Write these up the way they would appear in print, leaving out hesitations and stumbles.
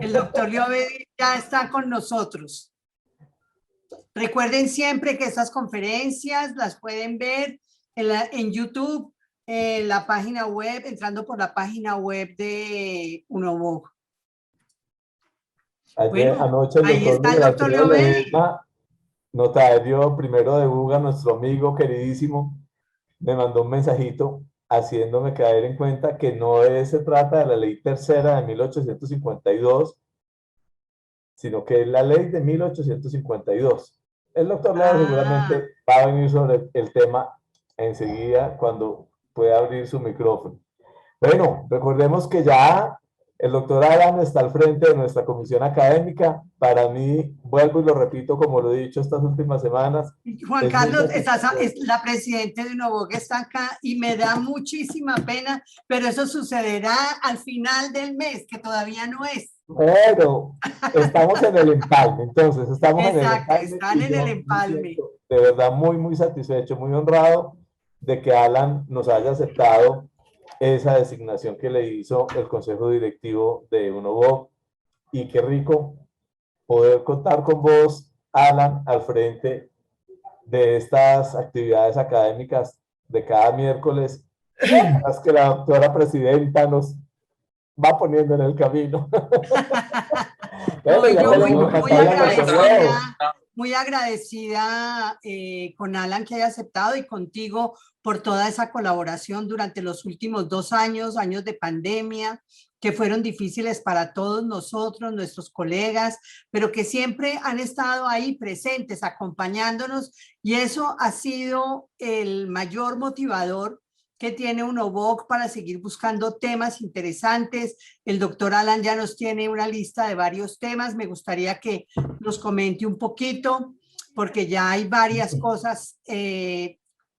El doctor Llobet ya está con nosotros. Recuerden siempre que estas conferencias las pueden ver en YouTube, en la página web, entrando por la página web de UNOVOC. Ayer, Bueno, anoche el ahí doctor está el Miguel doctor Alfredo Llobet. Ledesma, notario primero de Buga, nuestro amigo queridísimo, me mandó un mensajito haciéndome caer en cuenta que no se trata de la ley tercera de 1852, sino que es la ley de 1852. El doctor Leo Ah, seguramente va a venir sobre el tema enseguida cuando pueda abrir su micrófono. Bueno, recordemos que ya el doctor Alan está al frente de nuestra comisión académica. Para mí, vuelvo y lo repito, como lo he dicho estas últimas semanas, Juan es muy Carlos, es satisfactorio. la presidenta de UNOVOC, está acá y me da muchísima pena, pero eso sucederá al final del mes, que todavía no es. Pero estamos en el empalme, entonces estamos en el Exacto, empalme están y en el yo me empalme. siento de verdad muy, muy satisfecho, muy honrado de que Alan nos haya aceptado esa designación que le hizo el Consejo Directivo de UNOVOC. Y qué rico poder contar con vos, Alan, al frente de estas actividades académicas de cada miércoles, mientras que la doctora presidenta nos va poniendo en el camino. No, Bueno, y ya yo tenemos en pantalla al doctor Leo. muy agradecida con Alan que haya aceptado y contigo por toda esa colaboración durante los últimos 2 años, años de pandemia, que fueron difíciles para todos nosotros, nuestros colegas, pero que siempre han estado ahí presentes, acompañándonos, y eso ha sido el mayor motivador que tiene UNOVOC para seguir buscando temas interesantes. El doctor Alan ya nos tiene una lista de varios temas. Me gustaría que nos comente un poquito, porque ya hay varias cosas,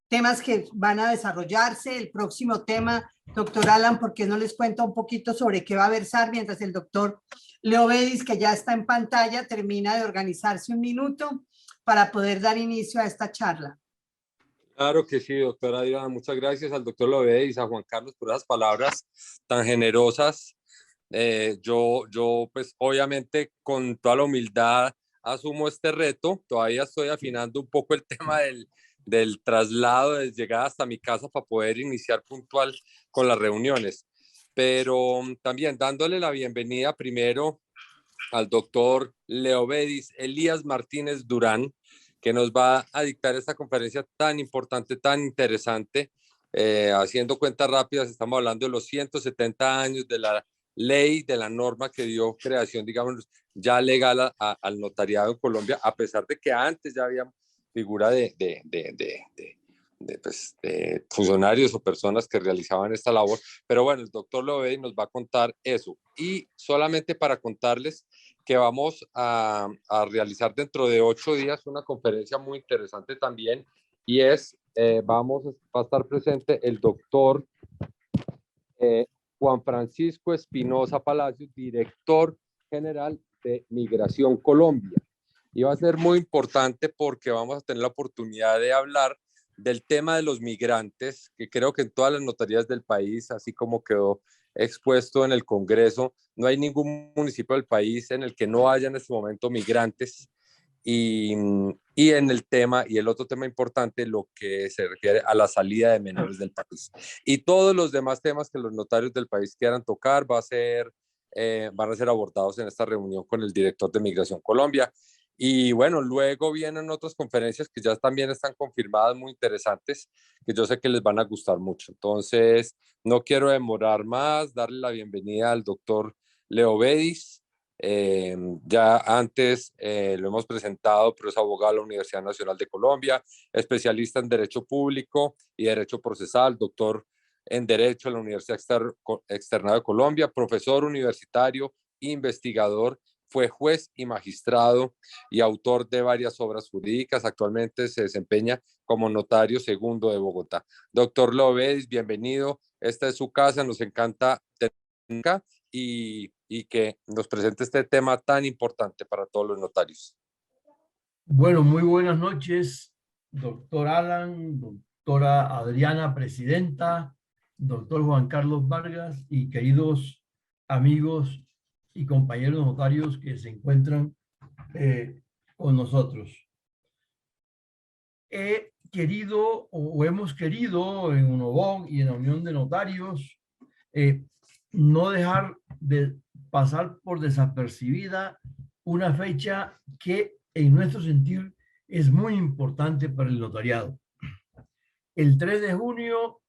temas que van a desarrollarse. El próximo tema, doctor Alan, ¿por qué no les cuenta un poquito sobre qué va a versar mientras el doctor Leo Bedis, que ya está en pantalla, termina de organizarse un minuto para poder dar inicio a esta charla? Claro que sí, doctora Diana. Muchas gracias al doctor Lobe y a Juan Carlos por esas palabras tan generosas. Yo, pues, obviamente, con toda la humildad, asumo este reto. Todavía estoy afinando un poco el tema del traslado, de llegar hasta mi casa para poder iniciar puntual con las reuniones. Pero también dándole la bienvenida primero al doctor Leobedis Elías Martínez Durán, que nos va a dictar esta conferencia tan importante, tan interesante. Haciendo cuentas rápidas, estamos hablando de los 170 años de la ley, de la norma que dio creación, digamos, ya legal al notariado en Colombia, a pesar de que antes ya había figura de funcionarios o personas que realizaban esta labor. Pero bueno, el doctor Lobe nos va a contar eso. Y solamente para contarles que vamos a realizar dentro de 8 días una conferencia muy interesante también, y va a estar presente el doctor Juan Francisco Espinosa Palacios, director general de Migración Colombia. Y va a ser muy importante porque vamos a tener la oportunidad de hablar del tema de los migrantes, que creo que en todas las notarías del país, así como quedó expuesto en el Congreso, no hay ningún municipio del país en el que no haya en este momento migrantes. Y en el tema, y el otro tema importante, lo que se refiere a la salida de menores del país. Y todos los demás temas que los notarios del país quieran tocar van a ser abordados en esta reunión con el director de Migración Colombia. Y bueno, luego vienen otras conferencias que ya también están confirmadas, muy interesantes, que yo sé que les van a gustar mucho. Entonces, no quiero demorar más, darle la bienvenida al doctor Leo Bedis. Ya antes lo hemos presentado, pero es abogado de la Universidad Nacional de Colombia, especialista en Derecho Público y Derecho Procesal, doctor en Derecho en la Universidad Externa de Colombia, profesor universitario, investigador, fue juez y magistrado y autor de varias obras jurídicas. Actualmente se desempeña como notario segundo de Bogotá. Doctor Lobeis, bienvenido. Esta es su casa, nos encanta tenerla y que nos presente este tema tan importante para todos los notarios. Bueno, muy buenas noches, doctor Alan, doctora Adriana, presidenta, doctor Juan Carlos Vargas y queridos amigos y compañeros notarios que se encuentran con nosotros. He querido o hemos querido en UNOVOC y en la Unión de Notarios no dejar de pasar por desapercibida una fecha que en nuestro sentir es muy importante para el notariado. El 3 de junio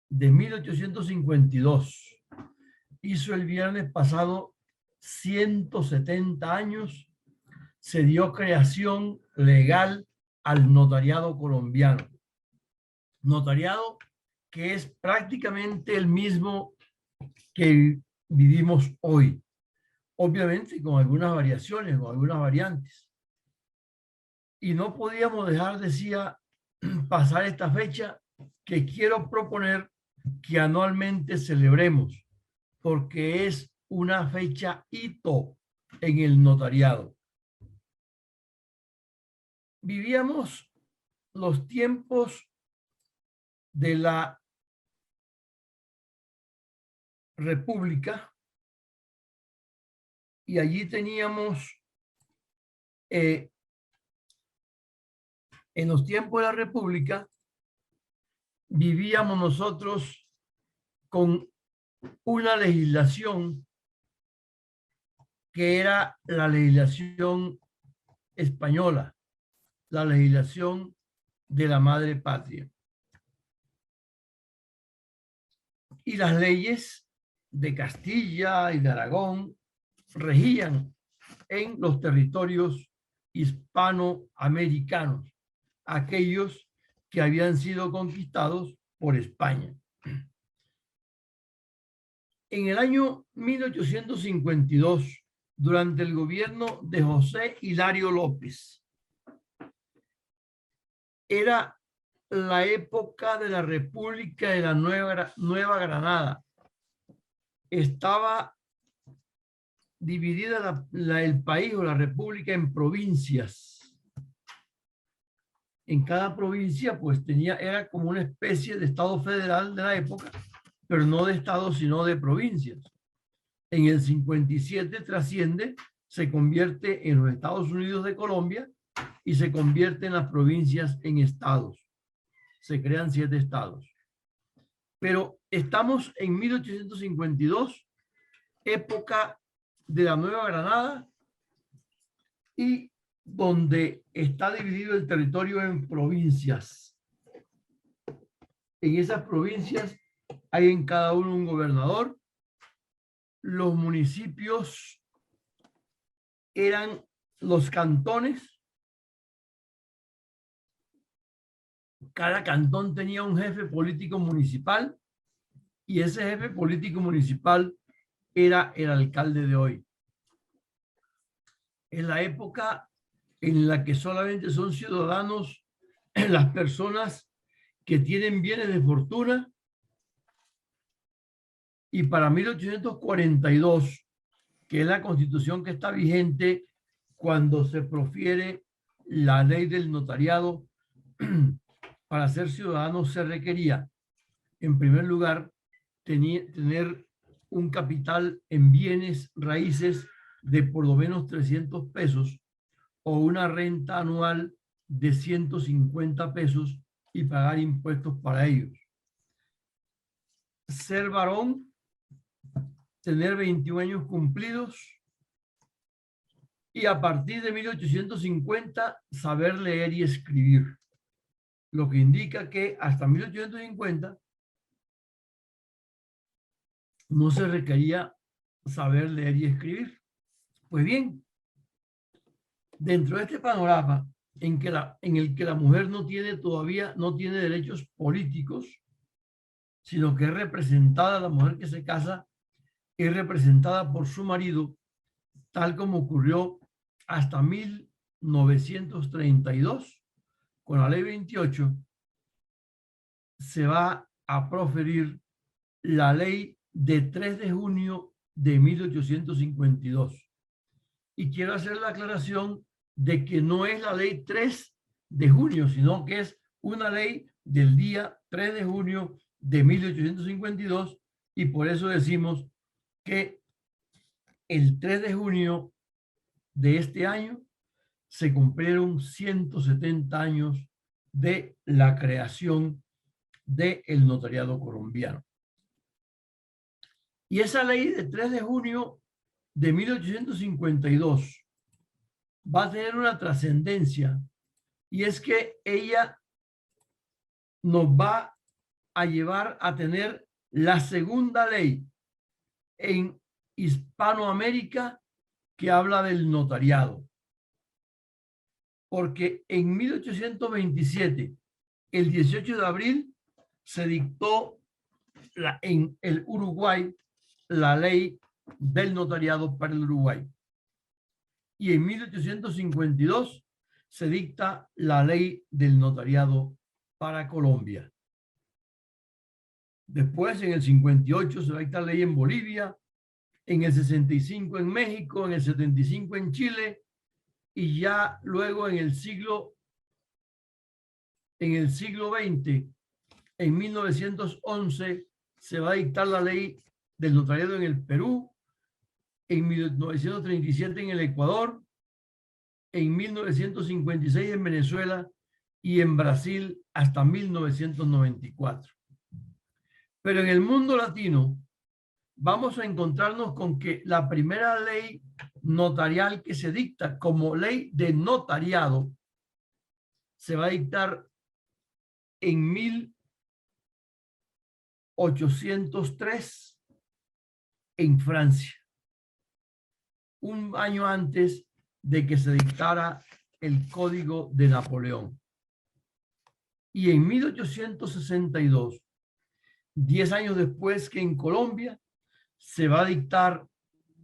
de 1852 hizo el viernes pasado 170 años, se dio creación legal al notariado colombiano. Notariado que es prácticamente el mismo que vivimos hoy. Obviamente con algunas variaciones o algunas variantes. Y no podíamos dejar, decía, pasar esta fecha que quiero proponer que anualmente celebremos, porque es una fecha hito en el notariado. Vivíamos los tiempos de la República y allí teníamos en los tiempos de la República vivíamos nosotros con una legislación que era la legislación española, la legislación de la madre patria. Y las leyes de Castilla y de Aragón regían en los territorios hispanoamericanos, aquellos que habían sido conquistados por España. En el año 1852, durante el gobierno de José Hilario López, era la época de la República de la Nueva Granada. Estaba dividida el país o la República en provincias. En cada provincia pues era como una especie de estado federal de la época, pero no de estado sino de provincias. En el 57 trasciende, se convierte en los Estados Unidos de Colombia y se convierte en las provincias en estados. Se crean 7 estados. Pero estamos en 1852, época de la Nueva Granada, y donde está dividido el territorio en provincias. En esas provincias hay en cada uno un gobernador. Los municipios eran los cantones. Cada cantón tenía un jefe político municipal y ese jefe político municipal era el alcalde de hoy. En la época en la que solamente son ciudadanos las personas que tienen bienes de fortuna, y para 1842, que es la constitución que está vigente cuando se profiere la ley del notariado, para ser ciudadano se requería, en primer lugar, tener un capital en bienes raíces de por lo menos 300 pesos o una renta anual de 150 pesos y pagar impuestos para ellos. Ser varón, tener 21 años cumplidos y a partir de 1850 saber leer y escribir. Lo que indica que hasta 1850 no se requería saber leer y escribir. Pues bien, dentro de este panorama en el que la mujer no tiene derechos políticos, sino que es representada, la mujer que se casa es representada por su marido, tal como ocurrió hasta 1932, con la ley 28, se va a proferir la ley de 3 de junio de 1852. Y quiero hacer la aclaración de que no es la ley 3 de junio, sino que es una ley del día 3 de junio de 1852, y por eso decimos que el 3 de junio de este año se cumplieron 170 años de la creación del notariado colombiano. Y esa ley de 3 de junio de 1852 va a tener una trascendencia, y es que ella nos va a llevar a tener la segunda ley en Hispanoamérica que habla del notariado. Porque en 1827, el 18 de abril, se dictó en el Uruguay la ley del notariado para el Uruguay. Y en 1852 se dicta la ley del notariado para Colombia. Después, en el 58, se dicta la ley en Bolivia, en el 65 en México, en el 75 en Chile, y ya luego en el siglo XX, en 1911, se va a dictar la ley del notariado en el Perú, en 1937 en el Ecuador, en 1956 en Venezuela y en Brasil hasta 1994. Pero en el mundo latino vamos a encontrarnos con que la primera ley notarial que se dicta como ley de notariado se va a dictar en 1803 en Francia, un año antes de que se dictara el Código de Napoleón. Y en 1862, 10 años después, que en Colombia se va a dictar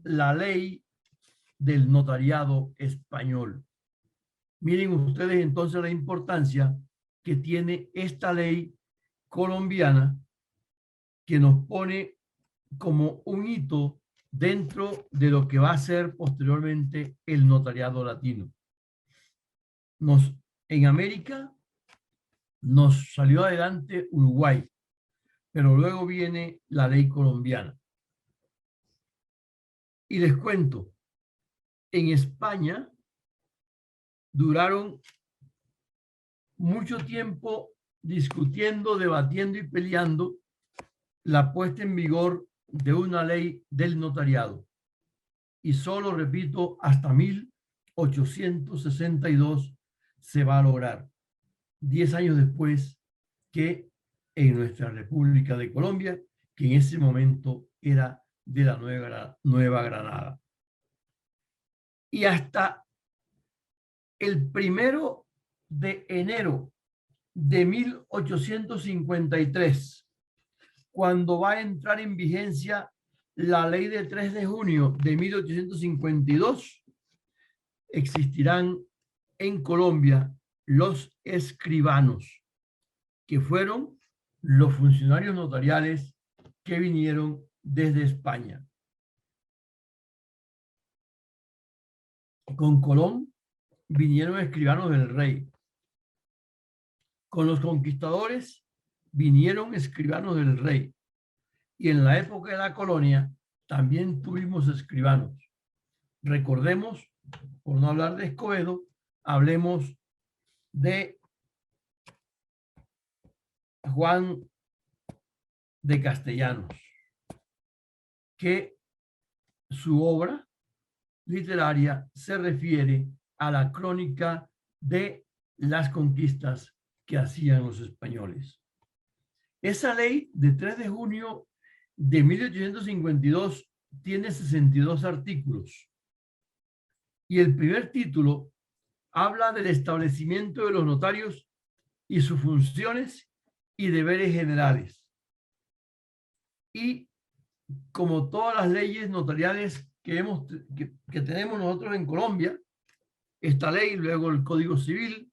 la ley del notariado español. Miren ustedes entonces la importancia que tiene esta ley colombiana, que nos pone como un hito dentro de lo que va a ser posteriormente el notariado latino. En América nos salió adelante Uruguay, pero luego viene la ley colombiana. Y les cuento, en España duraron mucho tiempo discutiendo, debatiendo y peleando la puesta en vigor de una ley del notariado. Y solo, repito, hasta 1862 se va a lograr, 10 años después que en nuestra República de Colombia, que en ese momento era de la Nueva Granada. Y hasta el 1 de enero de 1853, cuando va a entrar en vigencia la ley de 3 de junio de 1852, existirán en Colombia los escribanos, que fueron los funcionarios notariales que vinieron desde España. Con Colón vinieron escribanos del rey. Con los conquistadores vinieron escribanos del rey. Y en la época de la colonia también tuvimos escribanos. Recordemos, por no hablar de Escobedo, hablemos de Juan de Castellanos, que su obra literaria se refiere a la crónica de las conquistas que hacían los españoles. Esa ley de 3 de junio de 1852 tiene 62 artículos. Y el primer título habla del establecimiento de los notarios y sus funciones y deberes generales. Y como todas las leyes notariales que tenemos nosotros en Colombia, esta ley, luego el Código Civil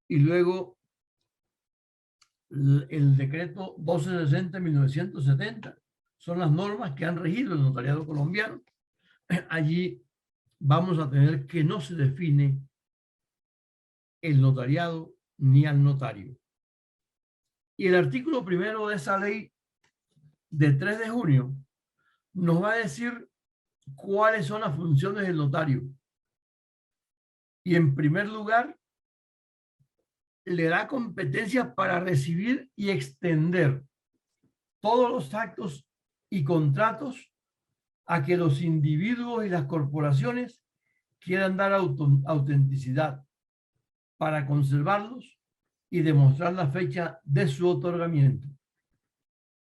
y luego el decreto 1260 de 1970 son las normas que han regido el notariado colombiano. Allí vamos a tener que no se define el notariado ni al notario. Y el artículo primero de esa ley de 3 de junio nos va a decir cuáles son las funciones del notario. Y en primer lugar, le da competencia para recibir y extender todos los actos y contratos a que los individuos y las corporaciones quieran dar autenticidad para conservarlos y demostrar la fecha de su otorgamiento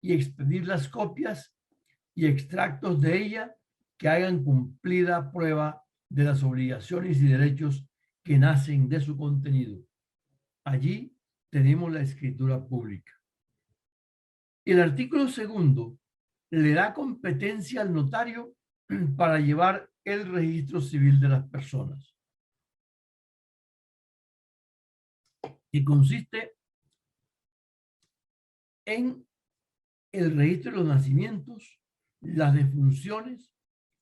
y expedir las copias y extractos de ella que hagan cumplida prueba de las obligaciones y derechos que nacen de su contenido. Allí tenemos la escritura pública. El artículo 2 le da competencia al notario para llevar el registro civil de las personas, que consiste en el registro de los nacimientos, las defunciones,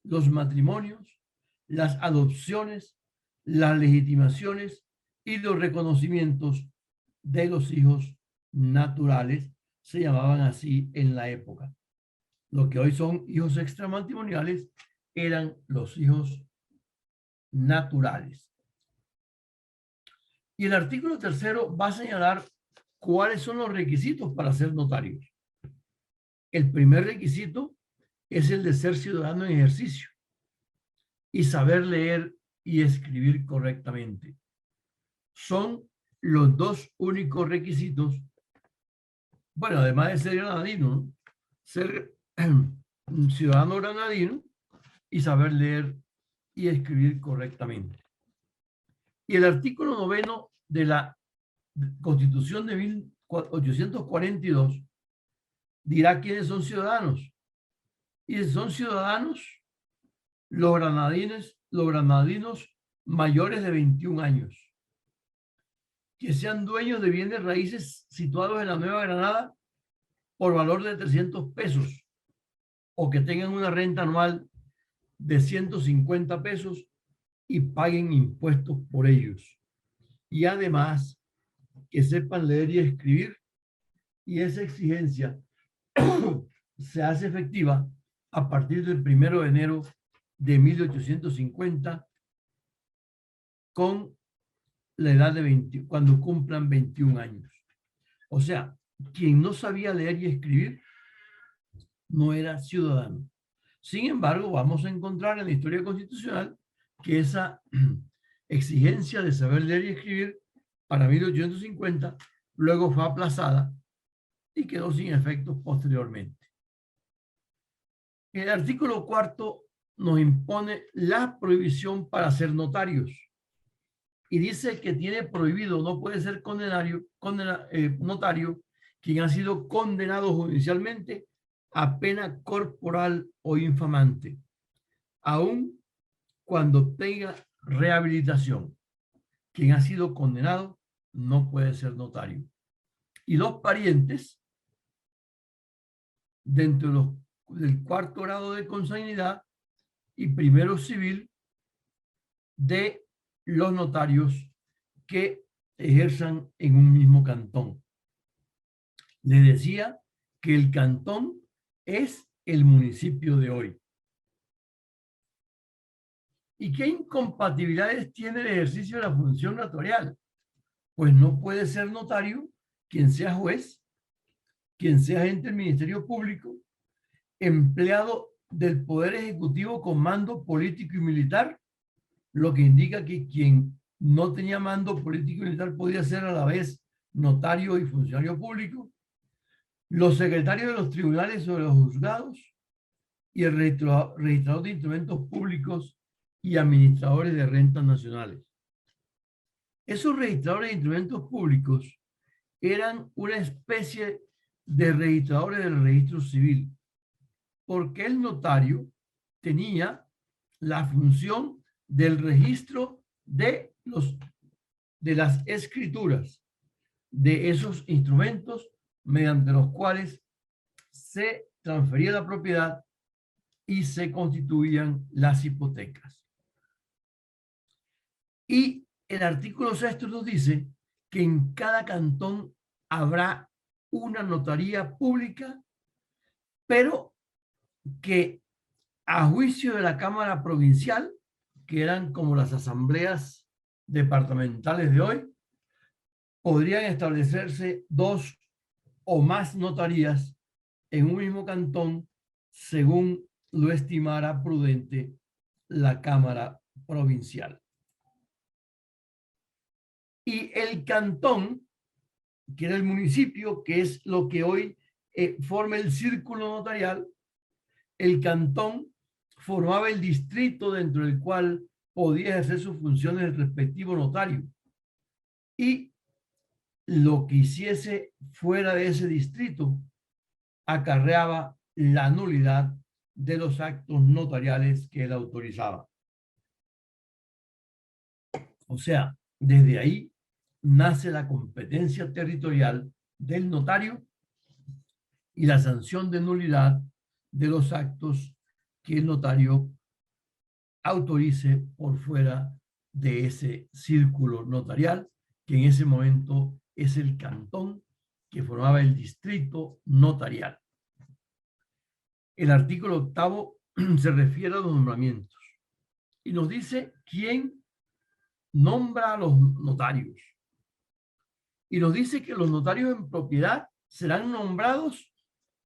los matrimonios, las adopciones, las legitimaciones y los reconocimientos de los hijos naturales, se llamaban así en la época. Lo que hoy son hijos extramatrimoniales eran los hijos naturales. Y el artículo 3 va a señalar cuáles son los requisitos para ser notarios. El primer requisito es el de ser ciudadano en ejercicio y saber leer y escribir correctamente. Son los dos únicos requisitos. Bueno, además de ser granadino, ¿no? Ser un ciudadano granadino y saber leer y escribir correctamente. Y el artículo 9 de la Constitución de 1842 dirá quiénes son ciudadanos. Y son ciudadanos los granadinos mayores de 21 años, que sean dueños de bienes raíces situados en la Nueva Granada por valor de 300 pesos o que tengan una renta anual de 150 pesos y paguen impuestos por ellos. Y además que sepan leer y escribir, y esa exigencia se hace efectiva a partir del 1 de enero de 1850 con la edad de 20, cuando cumplan 21 años. O sea, quien no sabía leer y escribir no era ciudadano. Sin embargo, vamos a encontrar en la historia constitucional que esa exigencia de saber leer y escribir para 1850 luego fue aplazada y quedó sin efectos posteriormente. El artículo 4 nos impone la prohibición para ser notarios y dice que tiene prohibido, no puede ser notario quien ha sido condenado judicialmente a pena corporal o infamante, aun cuando obtenga rehabilitación. Quien ha sido condenado no puede ser notario. Y los parientes, dentro del 4º grado de consanguinidad y primero civil de los notarios que ejerzan en un mismo cantón. Les decía que el cantón es el municipio de hoy. ¿Y qué incompatibilidades tiene el ejercicio de la función notarial? Pues no puede ser notario quien sea juez, quien sea agente del Ministerio Público, empleado del Poder Ejecutivo con mando político y militar, lo que indica que quien no tenía mando político y militar podía ser a la vez notario y funcionario público, los secretarios de los tribunales o de los juzgados y el registrador de instrumentos públicos y administradores de rentas nacionales. Esos registradores de instrumentos públicos eran una especie de registradores del registro civil, porque el notario tenía la función del registro de las escrituras de esos instrumentos mediante los cuales se transfería la propiedad y se constituían las hipotecas. Y el artículo 6 nos dice que en cada cantón habrá una notaría pública, pero que a juicio de la Cámara Provincial, que eran como las asambleas departamentales de hoy, podrían establecerse 2 o más notarías en un mismo cantón según lo estimara prudente la Cámara Provincial. Y el cantón, que era el municipio, que es lo que hoy forma el círculo notarial, el cantón formaba el distrito dentro del cual podía ejercer sus funciones el respectivo notario. Y lo que hiciese fuera de ese distrito acarreaba la nulidad de los actos notariales que él autorizaba. O sea, desde ahí nace la competencia territorial del notario y la sanción de nulidad de los actos que el notario autorice por fuera de ese círculo notarial, que en ese momento es el cantón que formaba el distrito notarial. El artículo 8º se refiere a los nombramientos y nos dice quién nombra a los notarios. Y nos dice que los notarios en propiedad serán nombrados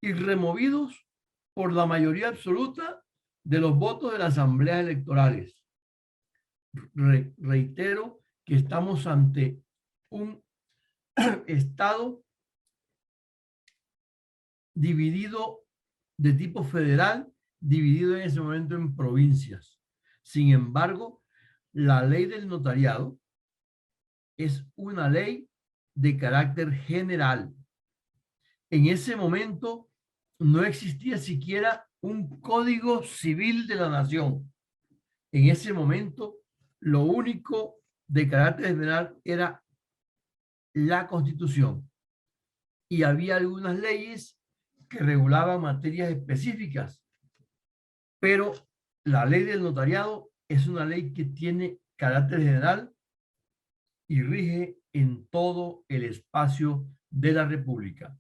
y removidos por la mayoría absoluta de los votos de las asambleas electorales. Reitero que estamos ante un Estado dividido de tipo federal, dividido en ese momento en provincias. Sin embargo, la ley del notariado es una ley de carácter general. En ese momento no existía siquiera un código civil de la nación. En ese momento, lo único de carácter general era la Constitución. Y había algunas leyes que regulaban materias específicas. Pero la ley del notariado es una ley que tiene carácter general y rige en todo el espacio de la República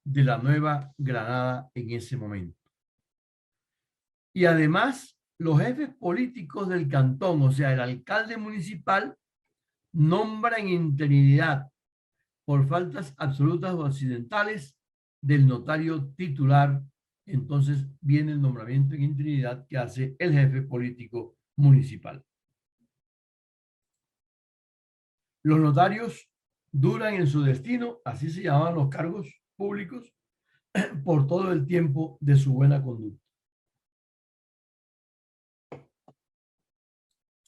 de la Nueva Granada en ese momento. Y además, los jefes políticos del cantón, o sea, el alcalde municipal, nombra en interinidad por faltas absolutas o accidentales del notario titular. Entonces viene el nombramiento en interinidad que hace el jefe político municipal. Los notarios duran en su destino, así se llamaban los cargos públicos, por todo el tiempo de su buena conducta.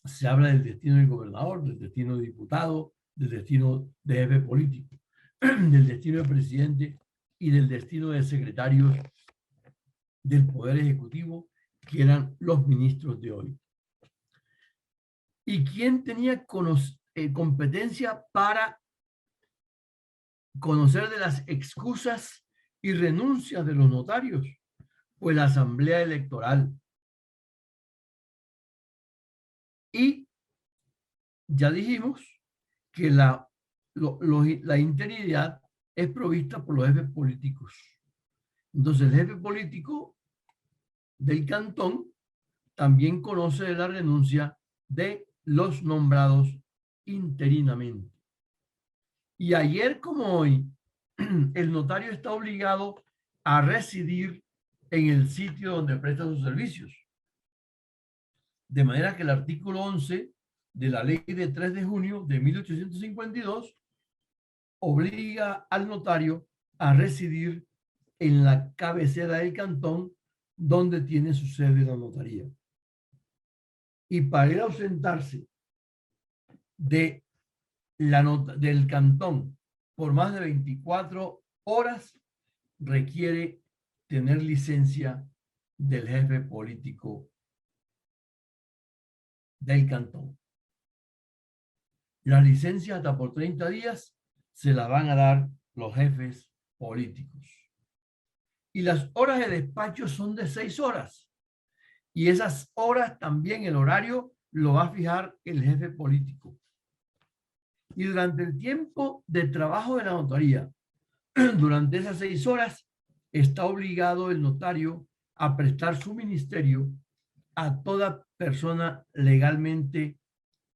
Se habla del destino del gobernador, del destino de diputado, del destino de jefe político, del destino del presidente y del destino de secretarios del Poder Ejecutivo, que eran los ministros de hoy. ¿Y quién tenía competencia para conocer de las excusas y renuncias de los notarios? Pues la Asamblea Electoral. Y ya dijimos que la interinidad es provista por los jefes políticos. Entonces el jefe político del cantón también conoce de la renuncia de los nombrados interinamente. Y ayer como hoy, el notario está obligado a residir en el sitio donde presta sus servicios. De manera que el artículo 11 de la ley de 3 de junio de 1852 obliga al notario a residir en la cabecera del cantón donde tiene su sede la notaría. Y para ir a ausentarse del cantón por más de 24 horas requiere tener licencia del jefe político del cantón. Las licencias hasta por 30 días se las van a dar los jefes políticos. Y las horas de despacho son de 6 horas. Y esas horas también el horario lo va a fijar el jefe político. Y durante el tiempo de trabajo de la notaría, durante esas 6 horas, está obligado el notario a prestar su ministerio a toda persona legalmente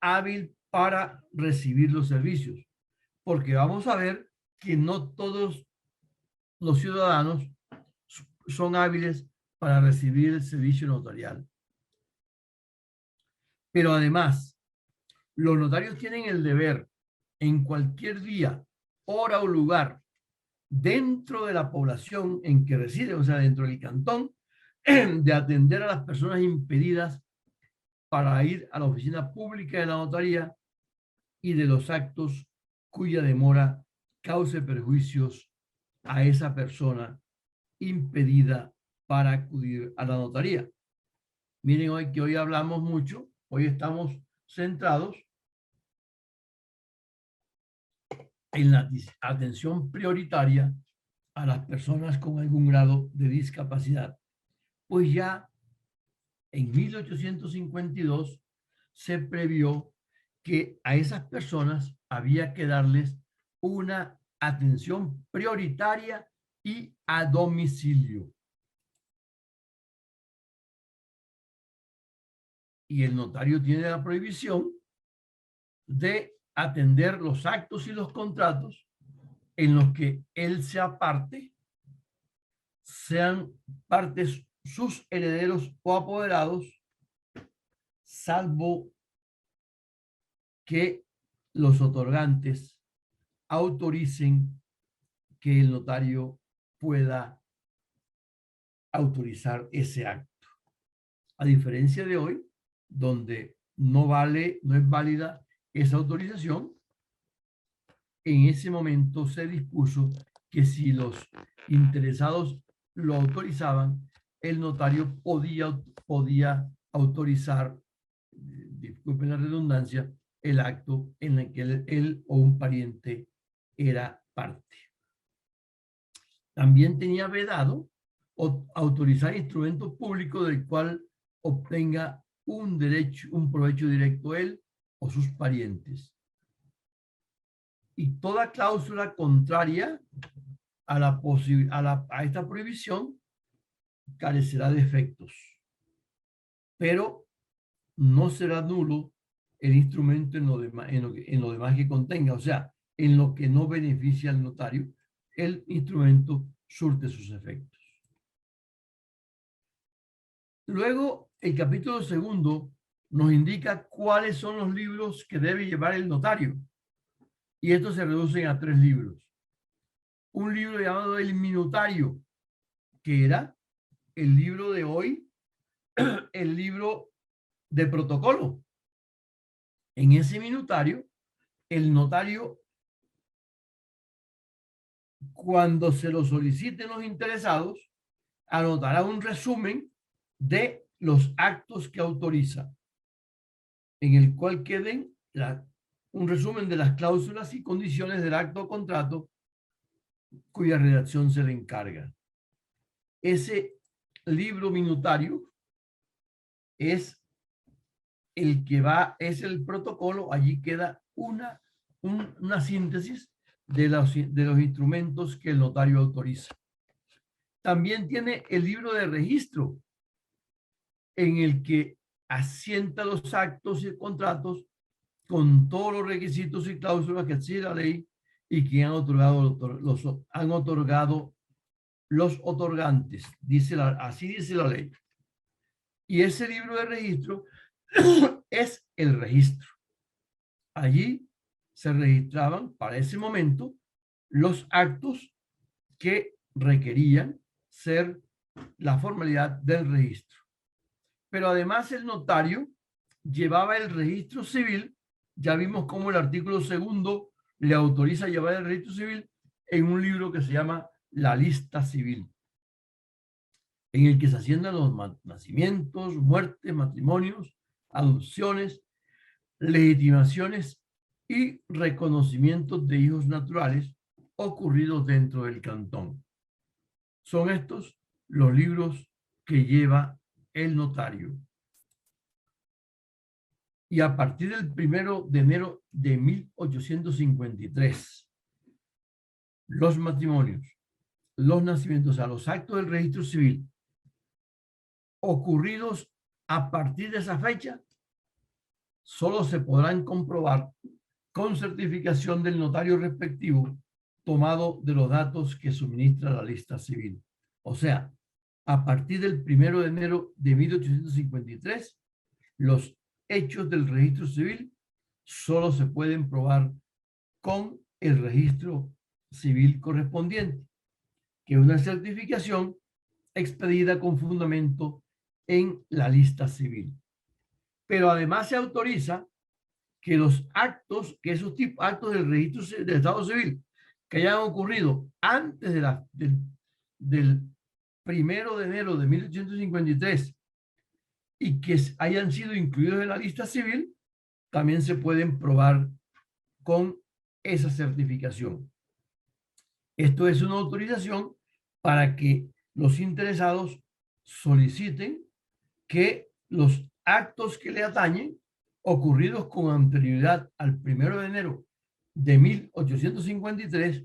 hábil para recibir los servicios, porque vamos a ver que no todos los ciudadanos son hábiles para recibir el servicio notarial. Pero además, los notarios tienen el deber en cualquier día, hora o lugar dentro de la población en que residen, o sea, dentro del cantón, de atender a las personas impedidas para ir a la oficina pública de la notaría y de los actos cuya demora cause perjuicios a esa persona impedida para acudir a la notaría. Miren hoy que hoy hablamos mucho, hoy estamos centrados en la atención prioritaria a las personas con algún grado de discapacidad. Pues ya en 1852 se previó que a esas personas había que darles una atención prioritaria y a domicilio. Y el notario tiene la prohibición de atender los actos y los contratos en los que él sea parte, sean partes sus herederos o apoderados, salvo que los otorgantes autoricen que el notario pueda autorizar ese acto. A diferencia de hoy, donde no es válida esa autorización, en ese momento se dispuso que si los interesados lo autorizaban, el notario podía autorizar, disculpen la redundancia, el acto en el que él o un pariente era parte. También tenía vedado autorizar instrumentos públicos del cual obtenga un provecho directo él o sus parientes. Y toda cláusula contraria a esta prohibición carecerá de efectos, pero no será nulo el instrumento en lo demás que contenga, o sea, en lo que no beneficia al notario, el instrumento surte sus efectos. Luego, el capítulo segundo nos indica cuáles son los libros que debe llevar el notario. Y estos se reducen a 3 libros. Un libro llamado el minutario, que era el libro de hoy, el libro de protocolo. En ese minutario, el notario, cuando se lo soliciten los interesados, anotará un resumen de los actos que autoriza, en el cual queden un resumen de las cláusulas y condiciones del acto o contrato cuya redacción se le encarga. Ese libro minutario es el protocolo. Allí queda una síntesis de los instrumentos que el notario autoriza. También tiene el libro de registro, en el que asienta los actos y contratos con todos los requisitos y cláusulas que exige la ley y que han otorgado los otorgantes. Así dice la ley. Y ese libro de registro es el registro. Allí se registraban para ese momento los actos que requerían ser la formalidad del registro. Pero además el notario llevaba el registro civil. Ya vimos cómo el artículo 2 le autoriza llevar el registro civil en un libro que se llama la lista civil, en el que se haciendan los nacimientos, muertes, matrimonios, adopciones, legitimaciones y reconocimientos de hijos naturales ocurridos dentro del cantón. Son estos los libros que lleva el notario. Y a partir del 1 de enero de 1853, los matrimonios, los nacimientos, o sea, los actos del registro civil ocurridos a partir de esa fecha solo se podrán comprobar con certificación del notario respectivo tomado de los datos que suministra la lista civil. O sea, a partir del 1 de enero de 1853, los hechos del registro civil solo se pueden probar con el registro civil correspondiente, que es una certificación expedida con fundamento en la lista civil. Pero además se autoriza que los actos, que esos tipos, actos del registro del Estado Civil que hayan ocurrido antes del 1 de enero de 1853 y que hayan sido incluidos en la lista civil, también se pueden probar con esa certificación. Esto es una autorización para que los interesados soliciten que los actos que le atañen, ocurridos con anterioridad al 1 de enero de 1853,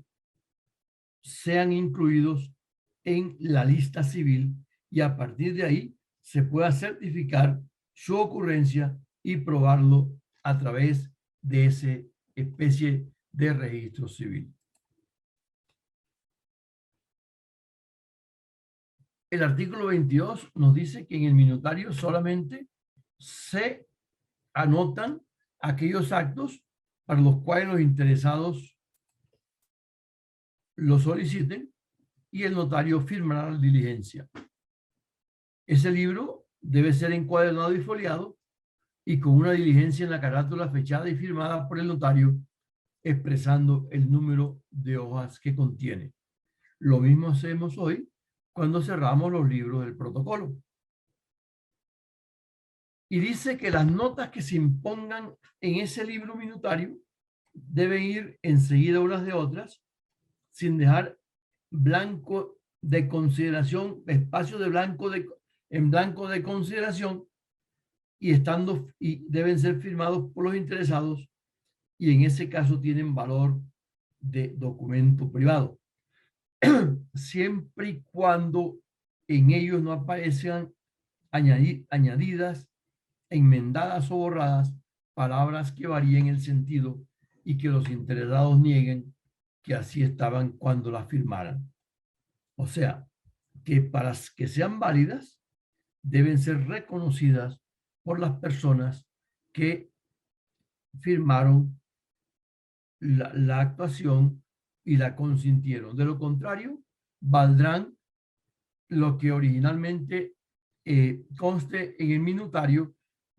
sean incluidos en la lista civil y a partir de ahí se pueda certificar su ocurrencia y probarlo a través de esa especie de registro civil. El artículo 22 nos dice que en el minutario solamente se anotan aquellos actos para los cuales los interesados lo soliciten y el notario firmará la diligencia. Ese libro debe ser encuadernado y foliado y con una diligencia en la carátula fechada y firmada por el notario expresando el número de hojas que contiene. Lo mismo hacemos hoy cuando cerramos los libros del protocolo. Y dice que las notas que se impongan en ese libro minutario deben ir enseguida unas de otras, sin dejar blanco de consideración, espacio de blanco en blanco de consideración, y deben ser firmados por los interesados, y en ese caso tienen valor de documento privado, siempre y cuando en ellos no aparezcan añadidas, enmendadas o borradas palabras que varíen el sentido y que los interesados nieguen que así estaban cuando las firmaran. O sea, que para que sean válidas deben ser reconocidas por las personas que firmaron la actuación y la consintieron. De lo contrario, valdrán lo que originalmente conste en el minutario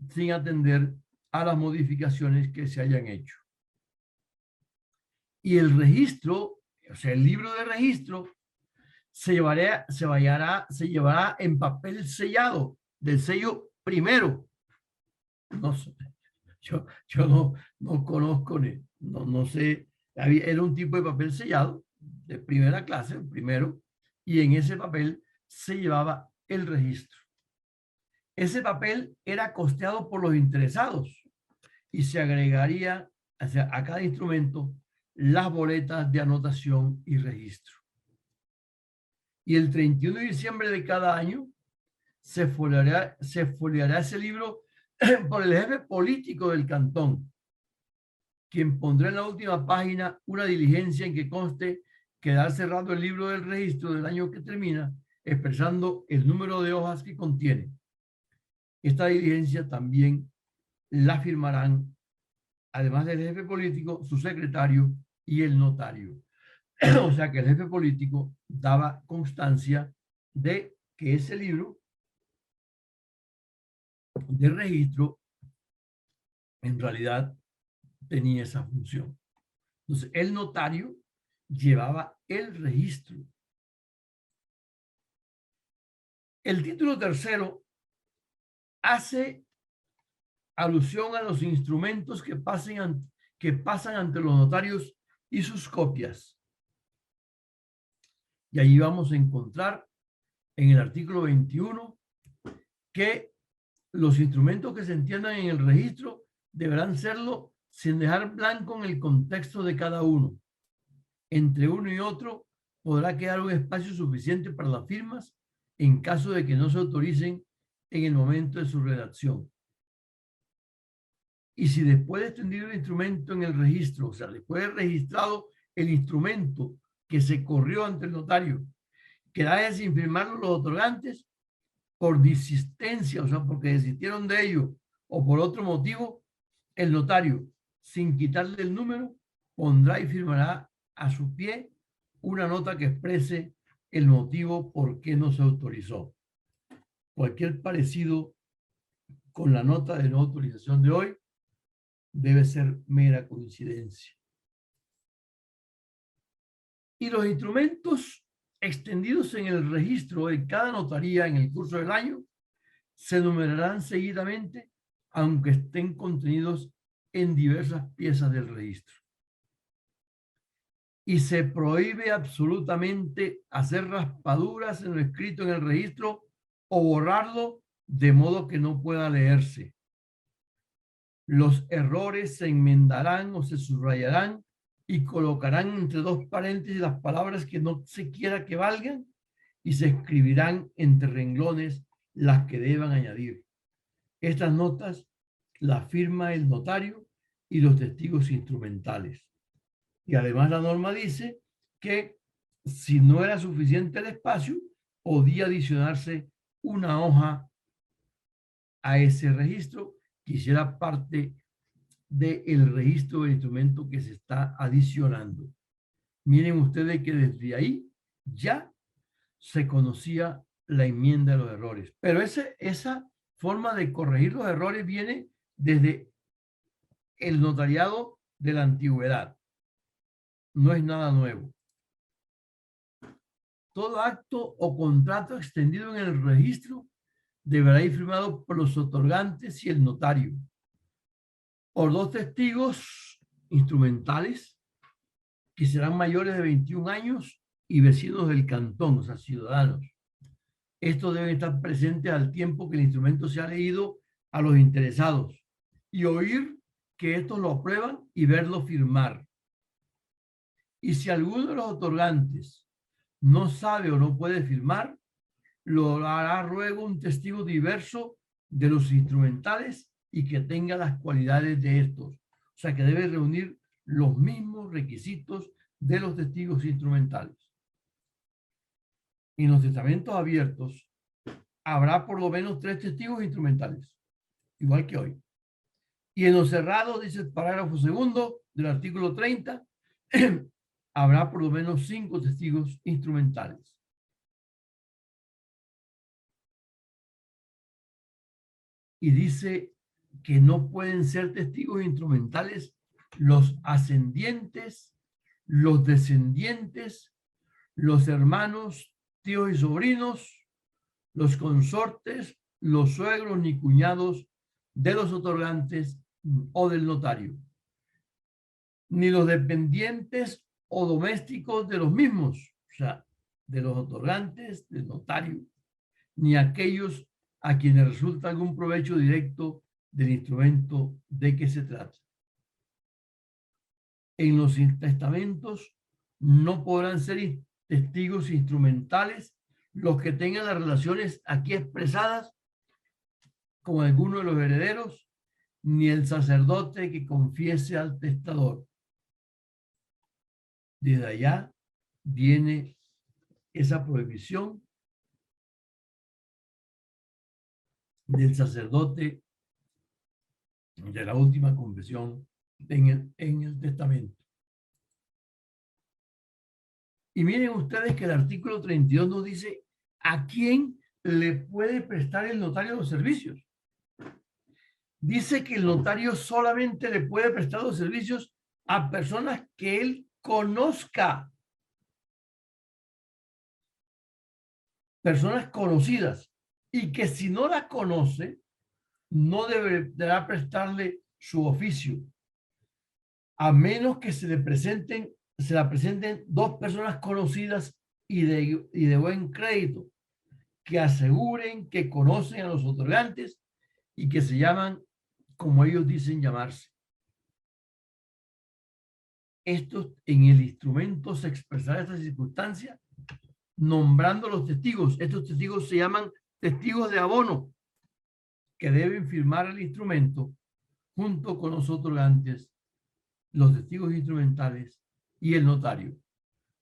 sin atender a las modificaciones que se hayan hecho. Y el registro, o sea, el libro de registro, se llevará en papel sellado, del sello primero. No sé, yo no conozco, no sé, era un tipo de papel sellado de primera clase, el primero, y en ese papel se llevaba el registro. Ese papel era costeado por los interesados y se agregaría a cada instrumento las boletas de anotación y registro. Y el 31 de diciembre de cada año se foliará ese libro por el jefe político del cantón, quien pondrá en la última página una diligencia en que conste quedar cerrado el libro del registro del año que termina, expresando el número de hojas que contiene. Esta diligencia también la firmarán, además del jefe político, su secretario y el notario. O sea que el jefe político daba constancia de que ese libro de registro en realidad tenía esa función. Entonces, el notario llevaba el registro. El título tercero hace alusión a los instrumentos que pasan ante los notarios y sus copias. Y ahí vamos a encontrar en el artículo 21 que los instrumentos que se entiendan en el registro deberán serlo sin dejar blanco en el contexto de cada uno. Entre uno y otro podrá quedar un espacio suficiente para las firmas en caso de que no se autoricen en el momento de su redacción. Y si después de extendido el instrumento en el registro, o sea, después de registrado el instrumento que se corrió ante el notario, queda sin firmarlo los otorgantes por desistencia, o sea, porque desistieron de ello o por otro motivo, el notario, sin quitarle el número, pondrá y firmará a su pie una nota que exprese el motivo por qué no se autorizó. Cualquier parecido con la nota de no autorización de hoy debe ser mera coincidencia. Y los instrumentos extendidos en el registro de cada notaría en el curso del año se numerarán seguidamente, aunque estén contenidos en diversas piezas del registro. Y se prohíbe absolutamente hacer raspaduras en lo escrito en el registro o borrarlo de modo que no pueda leerse. Los errores se enmendarán o se subrayarán y colocarán entre dos paréntesis las palabras que no se quiera que valgan y se escribirán entre renglones las que deban añadir. Estas notas las firma el notario y los testigos instrumentales. Y además la norma dice que si no era suficiente el espacio, podía adicionarse una hoja a ese registro que hiciera parte del registro del instrumento que se está adicionando. Miren ustedes que desde ahí ya se conocía la enmienda de los errores. Pero esa forma de corregir los errores viene desde el notariado de la antigüedad. No es nada nuevo. Todo acto o contrato extendido en el registro deberá ir firmado por los otorgantes y el notario, por dos testigos instrumentales que serán mayores de 21 años y vecinos del cantón, o sea, ciudadanos. Estos deben estar presentes al tiempo que el instrumento sea leído a los interesados y oír que estos lo aprueban y verlo firmar. Y si alguno de los otorgantes no sabe o no puede firmar, lo hará luego un testigo diverso de los instrumentales y que tenga las cualidades de estos. O sea, que debe reunir los mismos requisitos de los testigos instrumentales. En los testamentos abiertos habrá por lo menos 3 testigos instrumentales, igual que hoy. Y en los cerrados, dice el parágrafo 2 del artículo 30, habrá por lo menos 5 testigos instrumentales. Y dice que no pueden ser testigos instrumentales los ascendientes, los descendientes, los hermanos, tíos y sobrinos, los consortes, los suegros ni cuñados de los otorgantes o del notario, ni los dependientes o domésticos de los mismos, o sea, de los otorgantes, del notario, ni aquellos a quienes resulta algún provecho directo del instrumento de que se trata. En los testamentos no podrán ser testigos instrumentales los que tengan las relaciones aquí expresadas con alguno de los herederos, ni el sacerdote que confiese al testador. Desde allá viene esa prohibición del sacerdote de la última confesión en el testamento. Y miren ustedes que el artículo 32 nos dice a quién le puede prestar el notario los servicios. Dice que el notario solamente le puede prestar los servicios a personas que él conozca. Personas conocidas. Y que si no la conoce, no deberá prestarle su oficio. A menos que se la presenten 2 personas conocidas y de buen crédito, que aseguren que conocen a los otorgantes y que se llaman como ellos dicen llamarse. Estos en el instrumento se expresará esta circunstancia nombrando los testigos. Estos testigos se llaman testigos de abono. que deben firmar el instrumento junto con los otorgantes, los testigos instrumentales y el notario.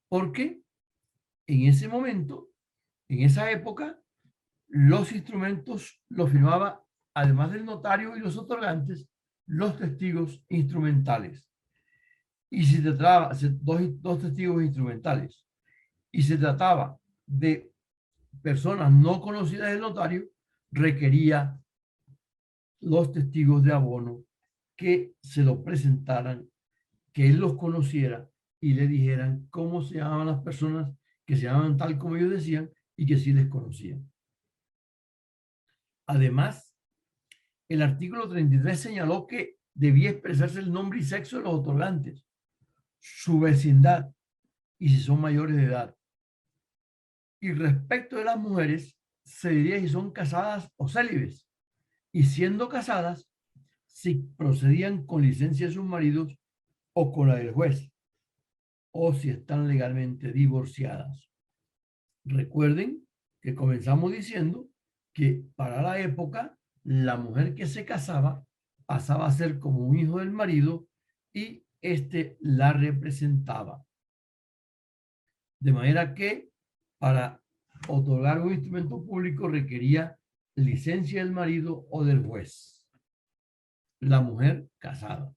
Porque en ese momento, en esa época, los instrumentos los firmaba, además del notario y los otorgantes, los testigos instrumentales. Y si se trataba dos testigos instrumentales y se trataba de personas no conocidas del notario, requería los testigos de abono que se lo presentaran, que él los conociera y le dijeran cómo se llamaban las personas que se llamaban tal como ellos decían y que sí les conocían. Además, el artículo 33 señaló que debía expresarse el nombre y sexo de los otorgantes, su vecindad y si son mayores de edad. Y respecto de las mujeres, se diría si son casadas o célibes, y siendo casadas, si procedían con licencia de sus maridos o con la del juez, o si están legalmente divorciadas. Recuerden que comenzamos diciendo que para la época, la mujer que se casaba pasaba a ser como un hijo del marido y éste la representaba. De manera que para otorgar un instrumento público requería licencia del marido o del juez. La mujer casada.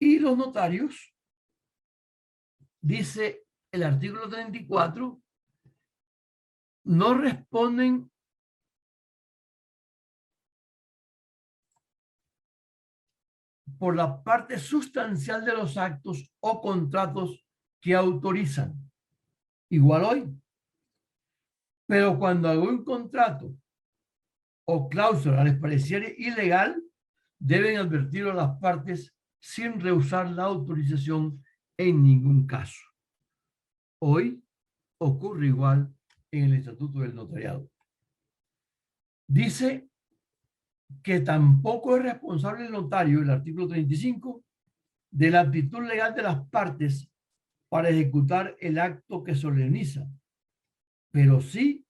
Y los notarios, dice el artículo 34, no responden por la parte sustancial de los actos o contratos que autorizan. Igual hoy. Pero cuando algún contrato o cláusula les pareciera ilegal, deben advertirlo a las partes sin rehusar la autorización en ningún caso. Hoy ocurre igual en el Estatuto del Notariado. Dice que tampoco es responsable el notario, el artículo 35, de la aptitud legal de las partes para ejecutar el acto que solemniza, pero sí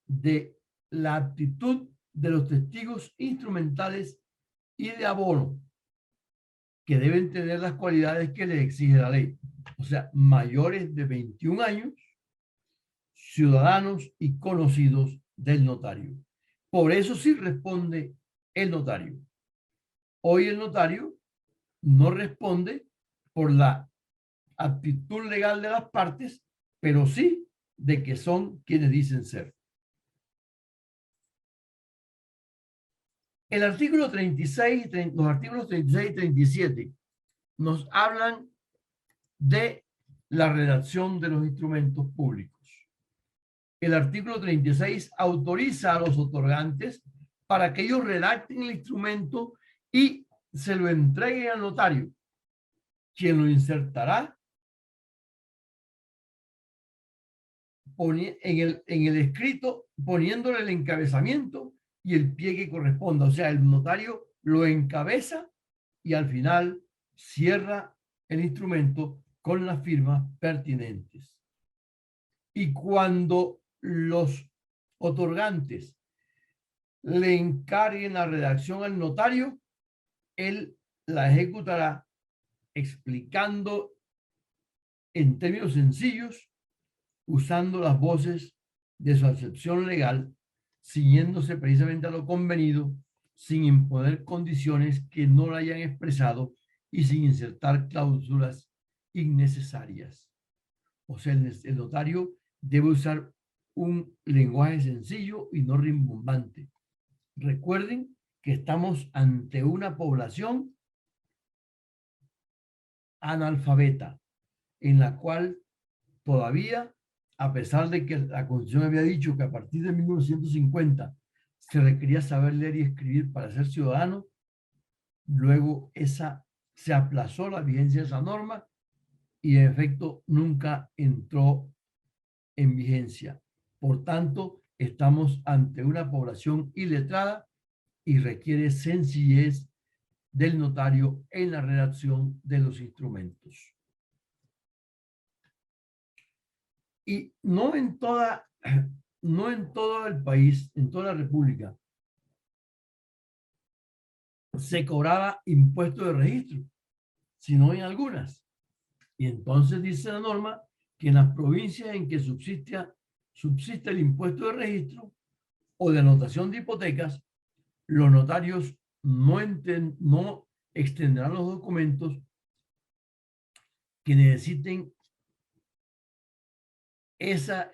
de la aptitud de los testigos instrumentales y de abono, que deben tener las cualidades que les exige la ley. O sea, mayores de 21 años, ciudadanos y conocidos del notario. Por eso sí responde el notario. Hoy el notario no responde por la aptitud legal de las partes, pero sí de que son quienes dicen ser. El artículo 36, los artículos 36 y 37 nos hablan de la redacción de los instrumentos públicos. El artículo 36 autoriza a los otorgantes para que ellos redacten el instrumento y se lo entreguen al notario, quien lo insertará en el escrito, poniéndole el encabezamiento y el pie que corresponda. O sea, el notario lo encabeza y al final cierra el instrumento con las firmas pertinentes. Y cuando los otorgantes le encarguen la redacción al notario, él la ejecutará explicando en términos sencillos, usando las voces de su acepción legal, ciñéndose precisamente a lo convenido, sin imponer condiciones que no la hayan expresado y sin insertar cláusulas innecesarias. O sea, el notario debe usar un lenguaje sencillo y no rimbombante. Recuerden que estamos ante una población analfabeta, en la cual todavía, a pesar de que la Constitución había dicho que a partir de 1950 se requería saber leer y escribir para ser ciudadano, luego se aplazó la vigencia de esa norma y en efecto nunca entró en vigencia. Por tanto, estamos ante una población iletrada y requiere sencillez del notario en la redacción de los instrumentos. Y no en toda no en todo el país, en toda la República, se cobraba impuesto de registro, sino en algunas. Y entonces dice la norma que en las provincias en que subsiste el impuesto de registro o de anotación de hipotecas, los notarios no extenderán los documentos que necesiten ese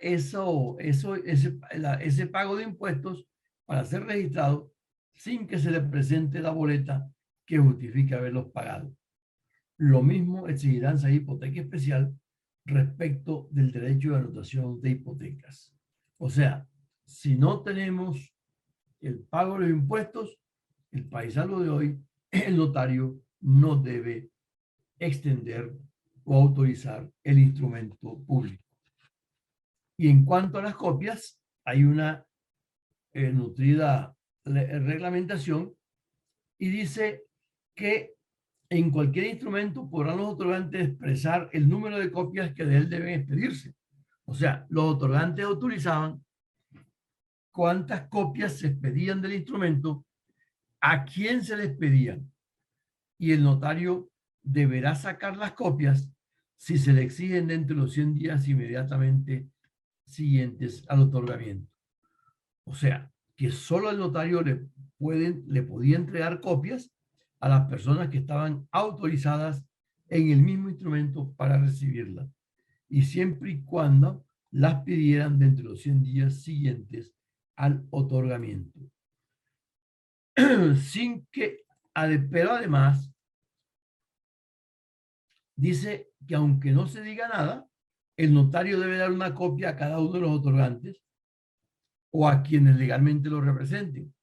pago de impuestos para ser registrado sin que se le presente la boleta que justifique haberlos pagado. Lo mismo exigirán esa hipoteca especial respecto del derecho de anotación de hipotecas. O sea, si no tenemos el pago de los impuestos, el paisano de hoy, el notario no debe extender o autorizar el instrumento público. Y en cuanto a las copias, hay una nutrida reglamentación y dice que en cualquier instrumento podrán los otorgantes expresar el número de copias que de él deben expedirse. O sea, los otorgantes autorizaban cuántas copias se expedían del instrumento, a quién se les pedían, y el notario deberá sacar las copias si se le exigen dentro de los 100 días inmediatamente siguientes al otorgamiento. O sea, que solo el notario le podía entregar copias a las personas que estaban autorizadas en el mismo instrumento para recibirlas, y siempre y cuando las pidieran dentro de los 100 días siguientes al otorgamiento. Pero además, dice que aunque no se diga nada, el notario debe dar una copia a cada uno de los otorgantes o a quienes legalmente lo representen,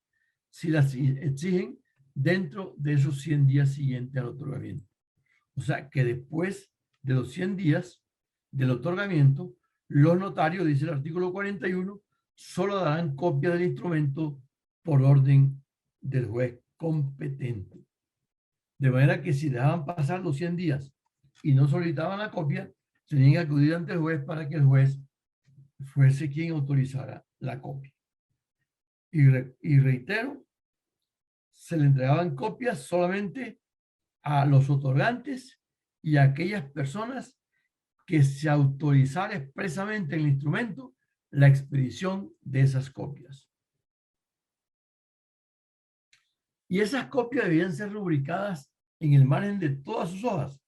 si las exigen dentro de esos 100 días siguientes al otorgamiento. O sea, que después de los 100 días del otorgamiento, los notarios, dice el artículo 41, solo darán copia del instrumento por orden del juez competente. De manera que si dejaban pasar los 100 días y no solicitaban la copia, tenían que acudir ante el juez para que el juez fuese quien autorizara la copia. Y reitero, se le entregaban copias solamente a los otorgantes y a aquellas personas que se autorizara expresamente en el instrumento la expedición de esas copias. Y esas copias debían ser rubricadas en el margen de todas sus hojas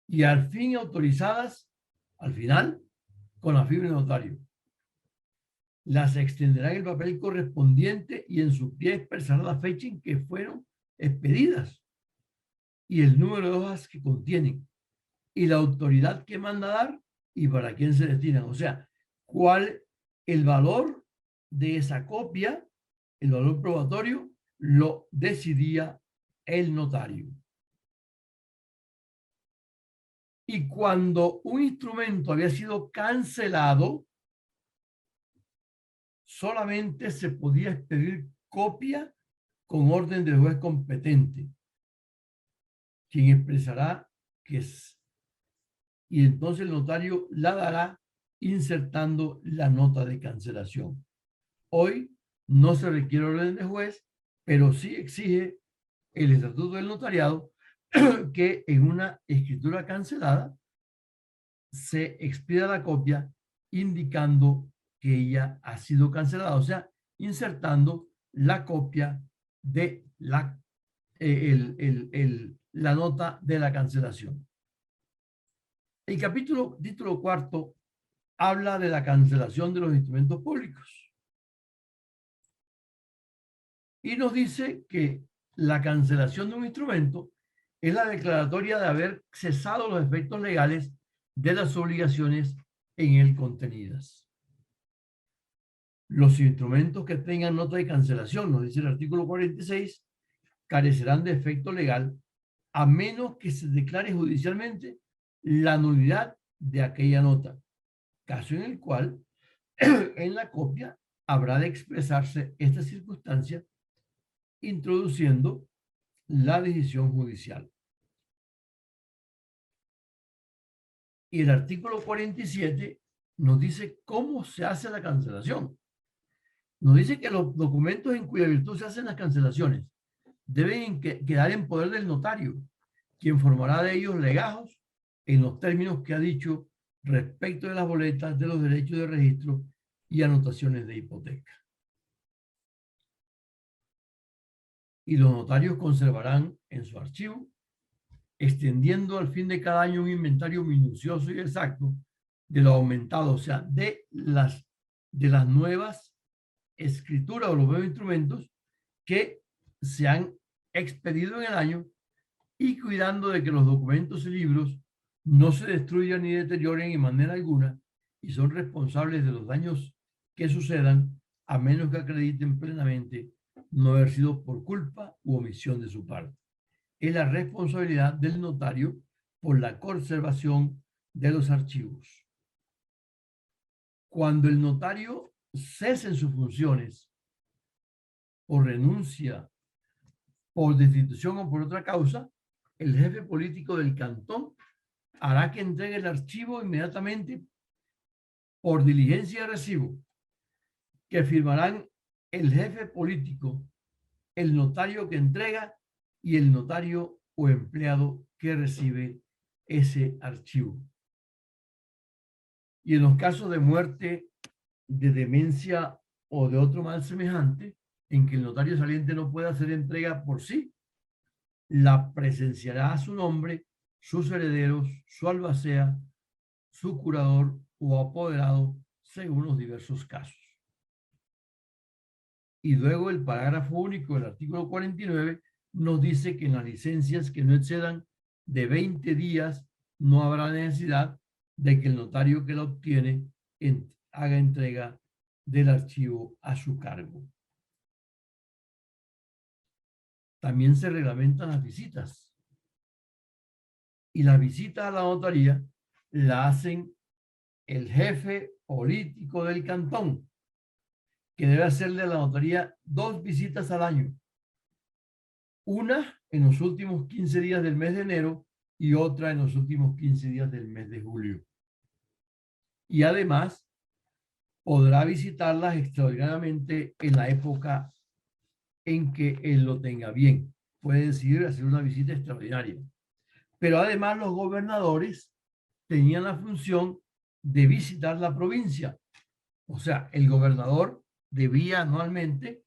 y al fin autorizadas al final con la firma del notario. Las extenderá en el papel correspondiente y en su pie expresará la fecha en que fueron expedidas y el número de hojas que contienen y la autoridad que manda dar y para quién se destinan. O sea, cuál el valor de esa copia, el valor probatorio, lo decidía el notario. Y cuando un instrumento había sido cancelado, solamente se podía expedir copia con orden del juez competente, quien expresará que es, y entonces el notario la dará insertando la nota de cancelación. Hoy no se requiere orden de juez, pero sí exige el estatuto del notariado que en una escritura cancelada se expida la copia indicando que ella ha sido cancelada, o sea, insertando la copia de la nota de la cancelación. El título cuarto habla de la cancelación de los instrumentos públicos y nos dice que la cancelación de un instrumento es la declaratoria de haber cesado los efectos legales de las obligaciones en él contenidas. Los instrumentos que tengan nota de cancelación, nos dice el artículo 46, carecerán de efecto legal a menos que se declare judicialmente la nulidad de aquella nota, caso en el cual en la copia habrá de expresarse esta circunstancia introduciendo la decisión judicial. Y el artículo 47 nos dice cómo se hace la cancelación. Nos dice que los documentos en cuya virtud se hacen las cancelaciones deben quedar en poder del notario, quien formará de ellos legajos en los términos que ha dicho respecto de las boletas, de los derechos de registro y anotaciones de hipoteca. Y los notarios conservarán en su archivo, extendiendo al fin de cada año un inventario minucioso y exacto de lo aumentado, o sea, de las nuevas escrituras o los nuevos instrumentos que se han expedido en el año, y cuidando de que los documentos y libros no se destruyan ni deterioren en manera alguna y son responsables de los daños que sucedan a menos que acrediten plenamente no haber sido por culpa u omisión de su parte. Es la responsabilidad del notario por la conservación de los archivos. Cuando el notario cese en sus funciones o renuncia por destitución o por otra causa, el jefe político del cantón hará que entregue el archivo inmediatamente por diligencia de recibo, que firmarán el jefe político, el notario que entrega y el notario o empleado que recibe ese archivo. Y en los casos de muerte, de demencia o de otro mal semejante, en que el notario saliente no pueda hacer entrega por sí, la presenciará a su nombre, sus herederos, su albacea, su curador o apoderado, según los diversos casos. Y luego el parágrafo único del artículo 49 nos dice que en las licencias que no excedan de 20 días no habrá necesidad de que el notario que la obtiene haga entrega del archivo a su cargo. También se reglamentan las visitas. Y las visitas a la notaría la hacen el jefe político del cantón, que debe hacerle a la notaría 2 visitas al año. Una en los últimos 15 días del mes de enero y otra en los últimos 15 días del mes de julio. Y además podrá visitarlas extraordinariamente en la época en que él lo tenga bien. Puede decidir hacer una visita extraordinaria. Pero además los gobernadores tenían la función de visitar la provincia. O sea, el gobernador debía anualmente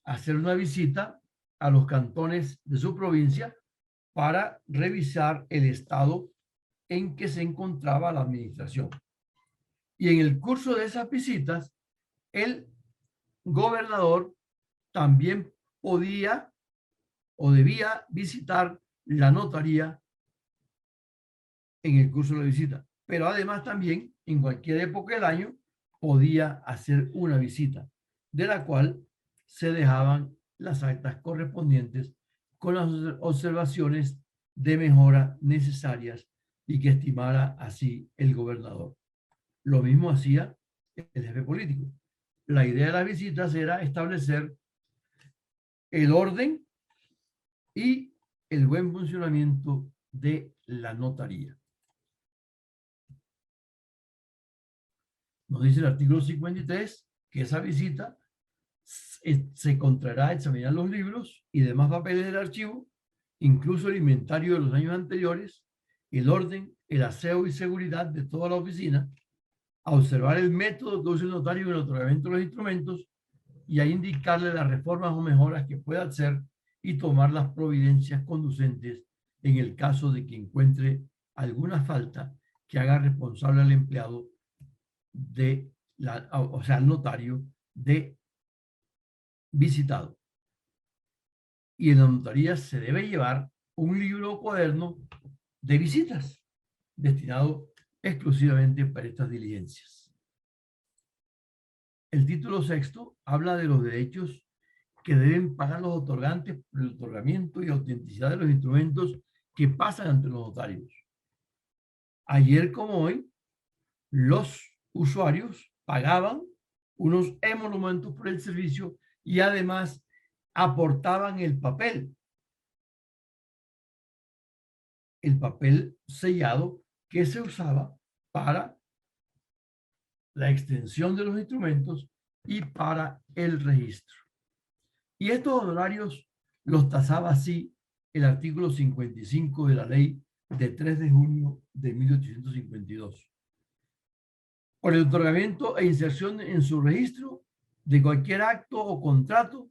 hacer una visita a los cantones de su provincia para revisar el estado en que se encontraba la administración. Y en el curso de esas visitas, el gobernador también podía o debía visitar la notaría en el curso de la visita. Pero además también, en cualquier época del año, podía hacer una visita, de la cual se dejaban las actas correspondientes con las observaciones de mejora necesarias y que estimara así el gobernador. Lo mismo hacía el jefe político. La idea de las visitas era establecer el orden y el buen funcionamiento de la notaría. Nos dice el artículo 53 que esa visita se contraerá a examinar los libros y demás papeles del archivo, incluso el inventario de los años anteriores, el orden, el aseo y seguridad de toda la oficina, a observar el método que usa el notario en el otorgamiento de los instrumentos y a indicarle las reformas o mejoras que pueda hacer y tomar las providencias conducentes en el caso de que encuentre alguna falta que haga responsable al empleado o sea, al notario de visitado. Y en la notaría se debe llevar un libro o cuaderno de visitas destinado exclusivamente para estas diligencias. El título 6º habla de los derechos que deben pagar los otorgantes por el otorgamiento y autenticidad de los instrumentos que pasan ante los notarios. Ayer como hoy, los usuarios pagaban unos emolumentos por el servicio y además aportaban el papel sellado que se usaba para la extensión de los instrumentos y para el registro. Y estos honorarios los tasaba así el artículo 55 de la ley de 3 de junio de 1852. Por el otorgamiento e inserción en su registro de cualquier acto o contrato,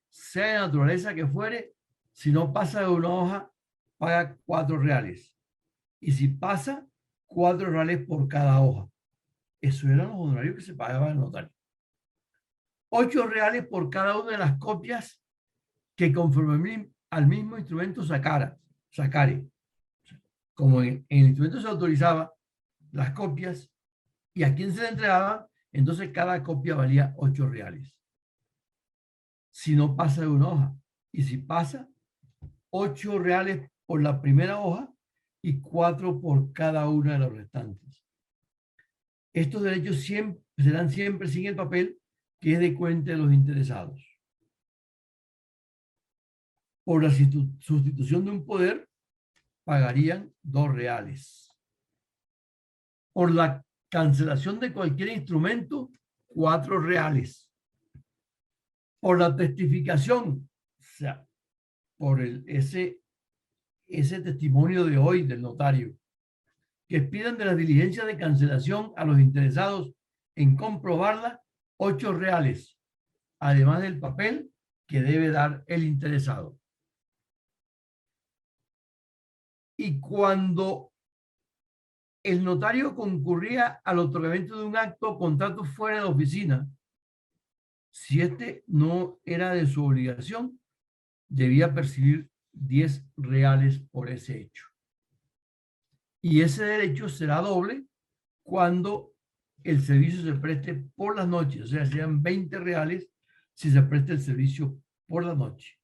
sea de naturaleza que fuere, si no pasa de una hoja, paga 4 reales. Y si pasa, 4 reales por cada hoja. Esos eran los honorarios que se pagaban al notario. 8 reales por cada una de las copias que conforme al mismo instrumento sacare. Como en el instrumento se autorizaba las copias y a quién se le entregaba, entonces cada copia valía 8 reales. Si no pasa de una hoja. Y si pasa, 8 reales por la primera hoja y 4 por cada una de las restantes. Estos derechos serán siempre sin el papel, que es de cuenta de los interesados. Por la sustitución de un poder, pagarían 2 reales. Por la cancelación de cualquier instrumento, 4 reales. Por la testificación, o sea, por ese testimonio de hoy del notario, que pidan de la diligencia de cancelación a los interesados en comprobarla, 8 reales, además del papel que debe dar el interesado. Y cuando el notario concurría al otorgamiento de un acto o contrato fuera de la oficina, si este no era de su obligación, debía percibir 10 reales por ese hecho. Y ese derecho será doble cuando el servicio se preste por las noches, o sea, sean 20 reales si se presta el servicio por la noche.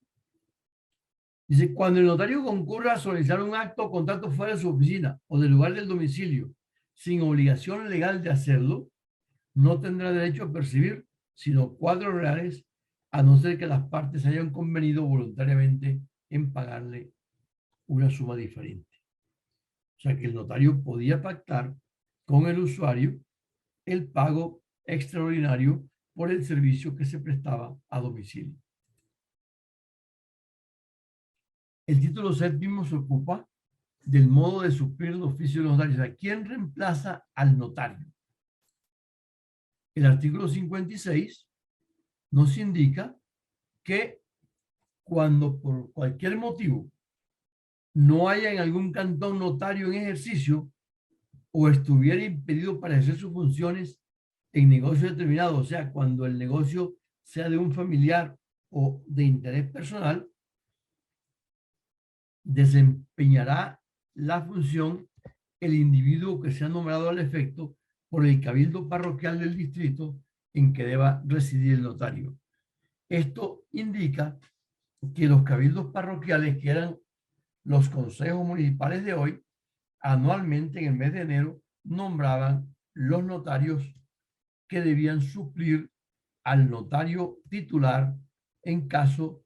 Dice, cuando el notario concurra a solicitar un acto o contrato fuera de su oficina o del lugar del domicilio, sin obligación legal de hacerlo, no tendrá derecho a percibir sino 4 reales, a no ser que las partes hayan convenido voluntariamente en pagarle una suma diferente. O sea que el notario podía pactar con el usuario el pago extraordinario por el servicio que se prestaba a domicilio. El título séptimo se ocupa del modo de suplir el oficio de los notarios. O sea, ¿quién reemplaza al notario? El artículo 56 nos indica que cuando por cualquier motivo no haya en algún cantón notario en ejercicio o estuviera impedido para ejercer sus funciones en negocio determinado, o sea, cuando el negocio sea de un familiar o de interés personal, desempeñará la función el individuo que sea nombrado al efecto por el cabildo parroquial del distrito en que deba residir el notario. Esto indica que los cabildos parroquiales, que eran los consejos municipales de hoy, anualmente en el mes de enero nombraban los notarios que debían suplir al notario titular en caso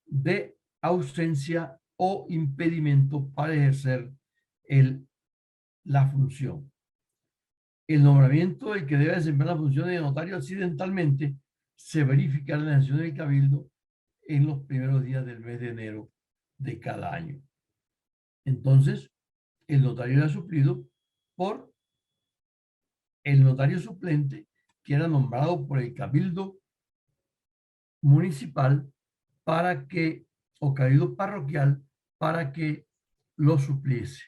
de ausencia o impedimento para ejercer la función. El nombramiento del que debe desempeñar la función de notario accidentalmente se verificará en la sesión del cabildo en los primeros días del mes de enero de cada año. Entonces, el notario era suplido por el notario suplente, que era nombrado por el cabildo municipal para que, o cabildo parroquial, para que lo supliese.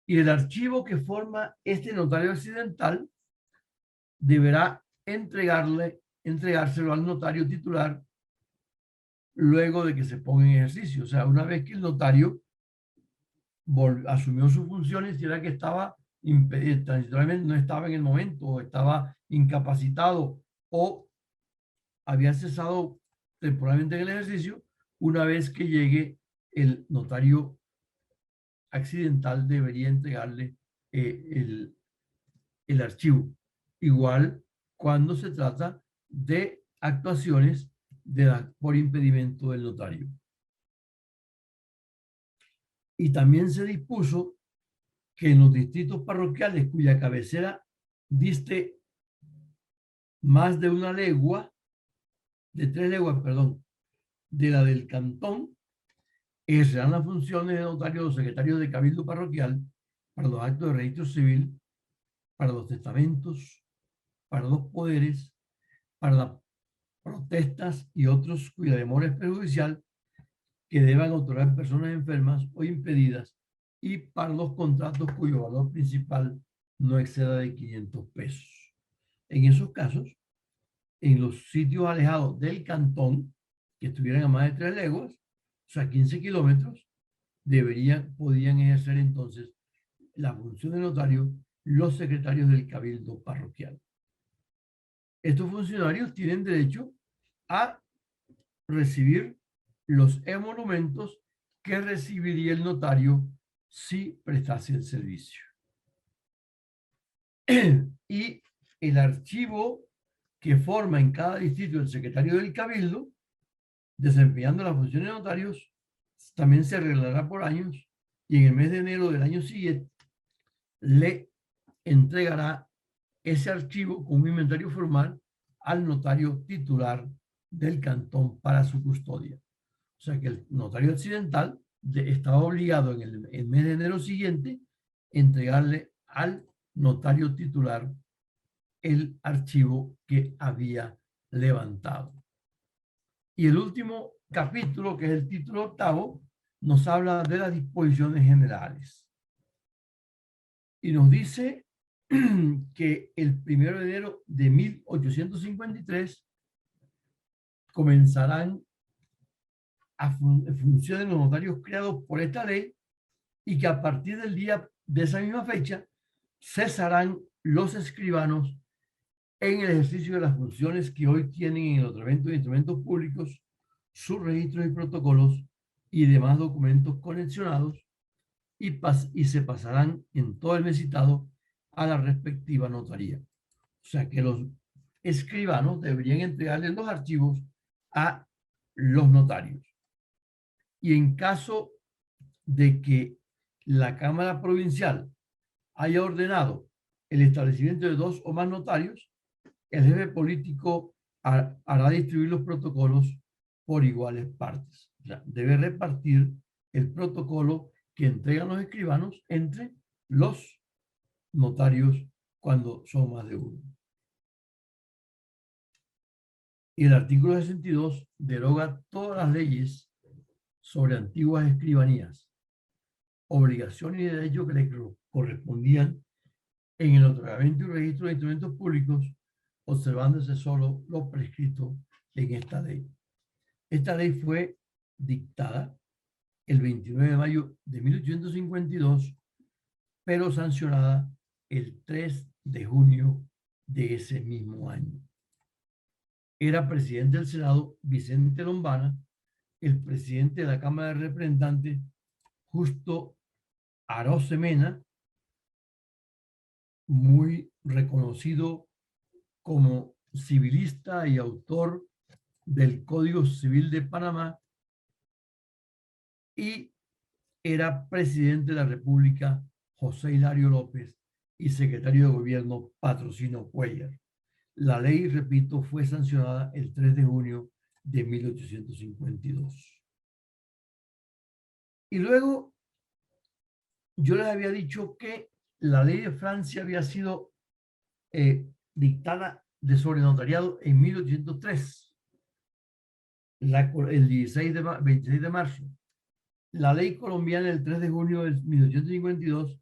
Y el archivo que forma este notario accidental deberá entregárselo al notario titular luego de que se ponga en ejercicio. O sea, una vez que el notario asumió sus funciones, y era que estaba impedido, transitoriamente no estaba en el momento, o estaba incapacitado, o había cesado temporalmente en el ejercicio, una vez que llegue el notario accidental debería entregarle el archivo. Igual cuando se trata de actuaciones por impedimento del notario. Y también se dispuso que en los distritos parroquiales cuya cabecera diste más de una legua, de 3 leguas, perdón, de la del cantón, ejercerán las funciones de notario los secretarios de cabildo parroquial para los actos de registro civil, para los testamentos, para los poderes, para las protestas y otros cuya demora es perjudicial que deban otorgar personas enfermas o impedidas, y para los contratos cuyo valor principal no exceda de 500 pesos. En esos casos, en los sitios alejados del cantón, que estuvieran a más de 3 leguas, o sea, 15 kilómetros, podían ejercer entonces la función de notario los secretarios del cabildo parroquial. Estos funcionarios tienen derecho a recibir los emolumentos que recibiría el notario si prestase el servicio. Y el archivo que forma en cada distrito el secretario del cabildo, desempeñando las funciones de notarios, también se arreglará por años, y en el mes de enero del año siguiente le entregará ese archivo con un inventario formal al notario titular del cantón para su custodia. O sea que el notario occidental estaba obligado en el mes de enero siguiente entregarle al notario titular el archivo que había levantado. Y el último capítulo, que es el título 8, nos habla de las disposiciones generales. Y nos dice que el 1 de enero de 1853 comenzarán a funcionar los notarios creados por esta ley, y que a partir del día de esa misma fecha cesarán los escribanos en el ejercicio de las funciones que hoy tienen en el otorgamiento de instrumentos públicos, sus registros y protocolos y demás documentos conexionados, y se pasarán en todo el mes citado a la respectiva notaría. O sea que los escribanos deberían entregarles los archivos a los notarios. Y en caso de que la Cámara Provincial haya ordenado el establecimiento de 2 o más notarios, el jefe político hará distribuir los protocolos por iguales partes. O sea, debe repartir el protocolo que entregan los escribanos entre los notarios cuando son más de uno. Y el artículo 62 deroga todas las leyes sobre antiguas escribanías, obligaciones y derechos que le correspondían en el otorgamiento y registro de instrumentos públicos, observándose solo lo prescrito en esta ley. Esta ley fue dictada el 29 de mayo de 1852, pero sancionada el 3 de junio de ese mismo año. Era presidente del Senado Vicente Lombana, el presidente de la Cámara de Representantes Justo Arosemena, muy reconocido como civilista y autor del Código Civil de Panamá, y era presidente de la República José Hilario López y secretario de Gobierno Patrocinio Cuéllar. La ley, repito, fue sancionada el 3 de junio de 1852. Y luego, yo les había dicho que la ley de Francia había sido dictada sobre notariado en 1803, el 26 de marzo. La ley colombiana el 3 de junio de 1852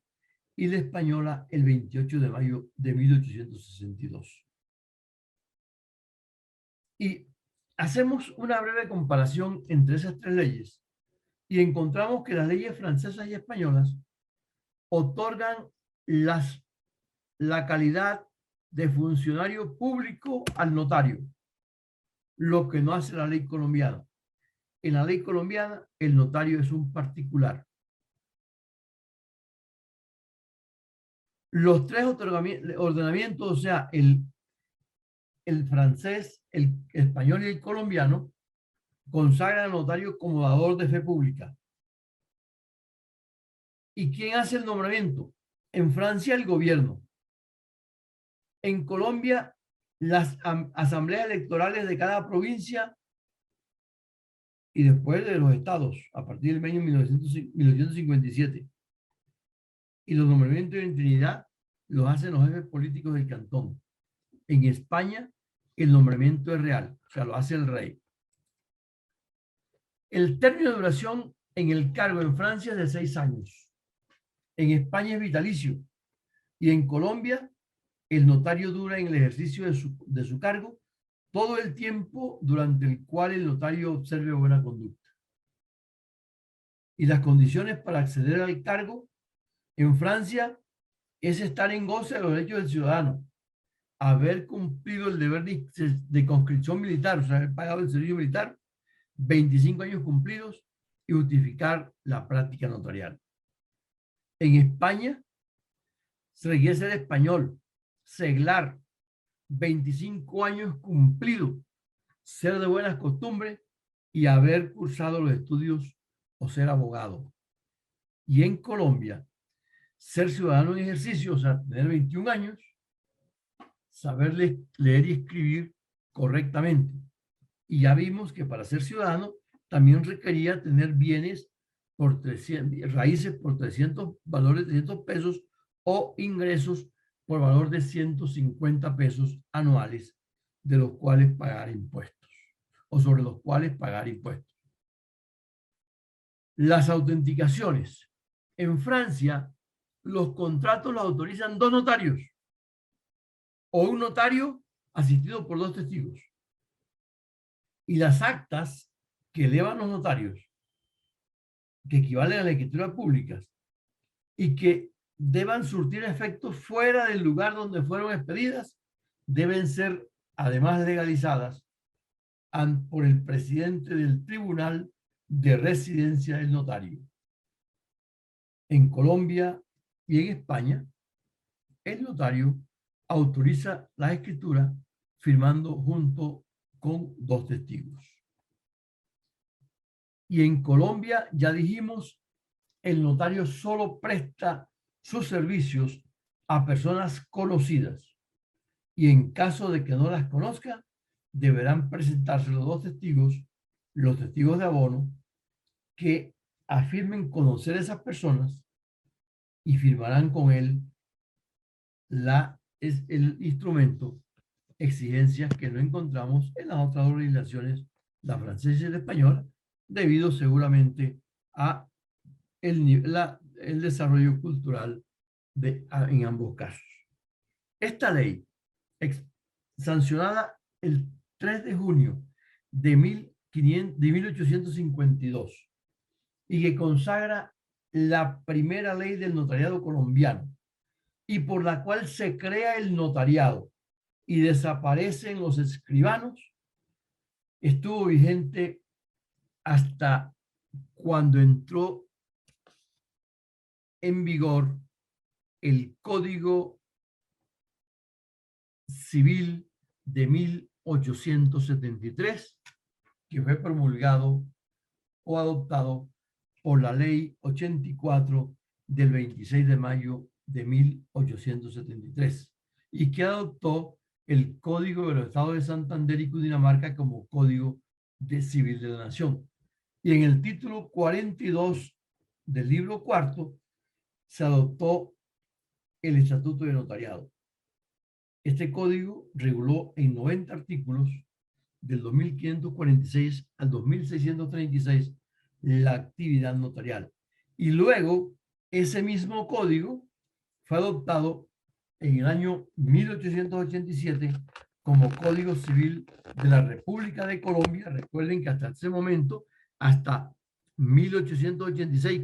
y la española el 28 de mayo de 1862. Y hacemos una breve comparación entre esas 3 leyes y encontramos que las leyes francesas y españolas otorgan la calidad de funcionario público al notario, lo que no hace la ley colombiana. En la ley colombiana, el notario es un particular. Los 3 ordenamientos, o sea, el francés, el español y el colombiano, consagran al notario como dador de fe pública. ¿Y quién hace el nombramiento? En Francia, el gobierno. En Colombia, las asambleas electorales de cada provincia y después de los estados, a partir del año 1957. Y los nombramientos de interinidad los hacen los jefes políticos del cantón. En España, el nombramiento es real, o sea, lo hace el rey. El término de duración en el cargo en Francia es de 6 años. En España es vitalicio. Y en Colombia, el notario dura en el ejercicio de su cargo todo el tiempo durante el cual el notario observe buena conducta. Y las condiciones para acceder al cargo en Francia es estar en goce de los derechos del ciudadano, haber cumplido el deber de conscripción militar, o sea, haber pagado el servicio militar, 25 años cumplidos y justificar la práctica notarial. En España se requiere ser español, seglar, 25 años cumplidos, ser de buenas costumbres y haber cursado los estudios o ser abogado. Y en Colombia, ser ciudadano en ejercicio, o sea, tener 21 años, saber leer y escribir correctamente. Y ya vimos que para ser ciudadano también requería tener bienes por 300, raíces por 300, valores de 300 pesos o ingresos por valor de 150 pesos anuales, de los cuales pagar impuestos o sobre los cuales pagar impuestos. Las autenticaciones. En Francia, los contratos los autorizan 2 notarios o un notario asistido por 2 testigos. Y las actas que elevan los notarios, que equivalen a la escritura pública y que deban surtir efectos fuera del lugar donde fueron expedidas, deben ser además legalizadas por el presidente del tribunal de residencia del notario. En Colombia y en España, el notario autoriza la escritura firmando junto con 2 testigos. Y en Colombia, ya dijimos, el notario solo presta sus servicios a personas conocidas. Y en caso de que no las conozca, deberán presentarse los testigos de abono, que afirmen conocer a esas personas y firmarán con él el instrumento, exigencias que no encontramos en las otras legislaciones, la francesa y la española, debido seguramente a el desarrollo cultural en ambos casos. Esta ley, sancionada el 3 de junio de 1852 y que consagra la primera ley del notariado colombiano y por la cual se crea el notariado y desaparecen los escribanos, estuvo vigente hasta cuando entró en vigor el Código Civil de 1873, que fue promulgado o adoptado por la Ley 84 del 26 de mayo de 1873 y que adoptó el Código de los Estados de Santander y Cundinamarca como Código Civil de la Nación. Y en el título 42 del libro cuarto se adoptó el Estatuto de Notariado. Este código reguló en 90 artículos del 2546 al 2636 la actividad notarial. Y luego ese mismo código fue adoptado en el año 1887 como Código Civil de la República de Colombia. Recuerden que hasta ese momento, hasta 1886,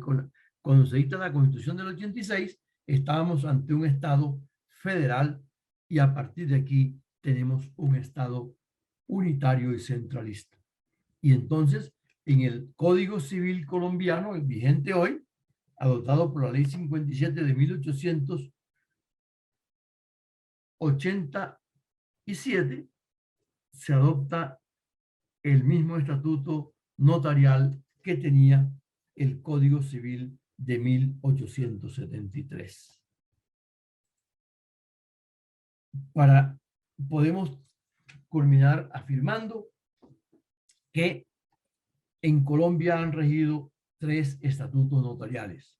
cuando se dicta la Constitución del 86, estábamos ante un Estado federal y a partir de aquí tenemos un Estado unitario y centralista. Y entonces, en el Código Civil colombiano, el vigente hoy, adoptado por la Ley 57 de 1887, se adopta el mismo estatuto notarial que tenía el Código Civil de 1873. podemos culminar afirmando que en Colombia han regido 3 estatutos notariales.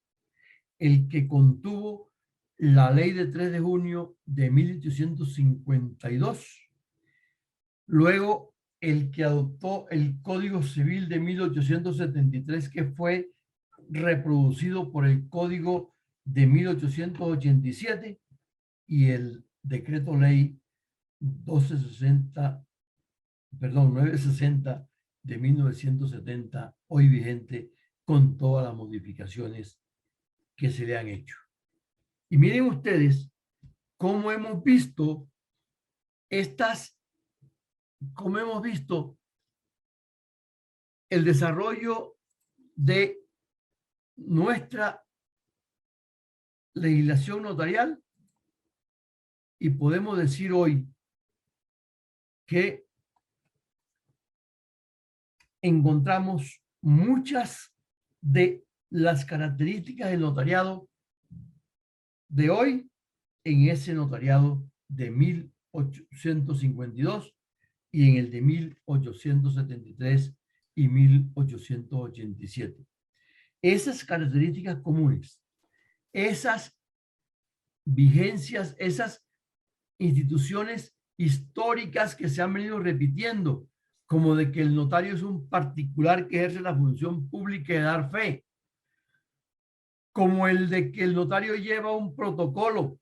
El que contuvo la ley de 3 de junio de 1852, luego el que adoptó el Código Civil de 1873, que fue reproducido por el Código de 1887, y el decreto ley 960 de 1970, hoy vigente, con todas las modificaciones que se le han hecho. Y miren ustedes cómo hemos visto el desarrollo de nuestra legislación notarial, y podemos decir hoy que encontramos muchas de las características del notariado de hoy en ese notariado de 1852 y en el de 1873 y 1887. Esas características comunes, esas vigencias, esas instituciones históricas que se han venido repitiendo, como de que el notario es un particular que ejerce la función pública de dar fe, como el de que el notario lleva un protocolo,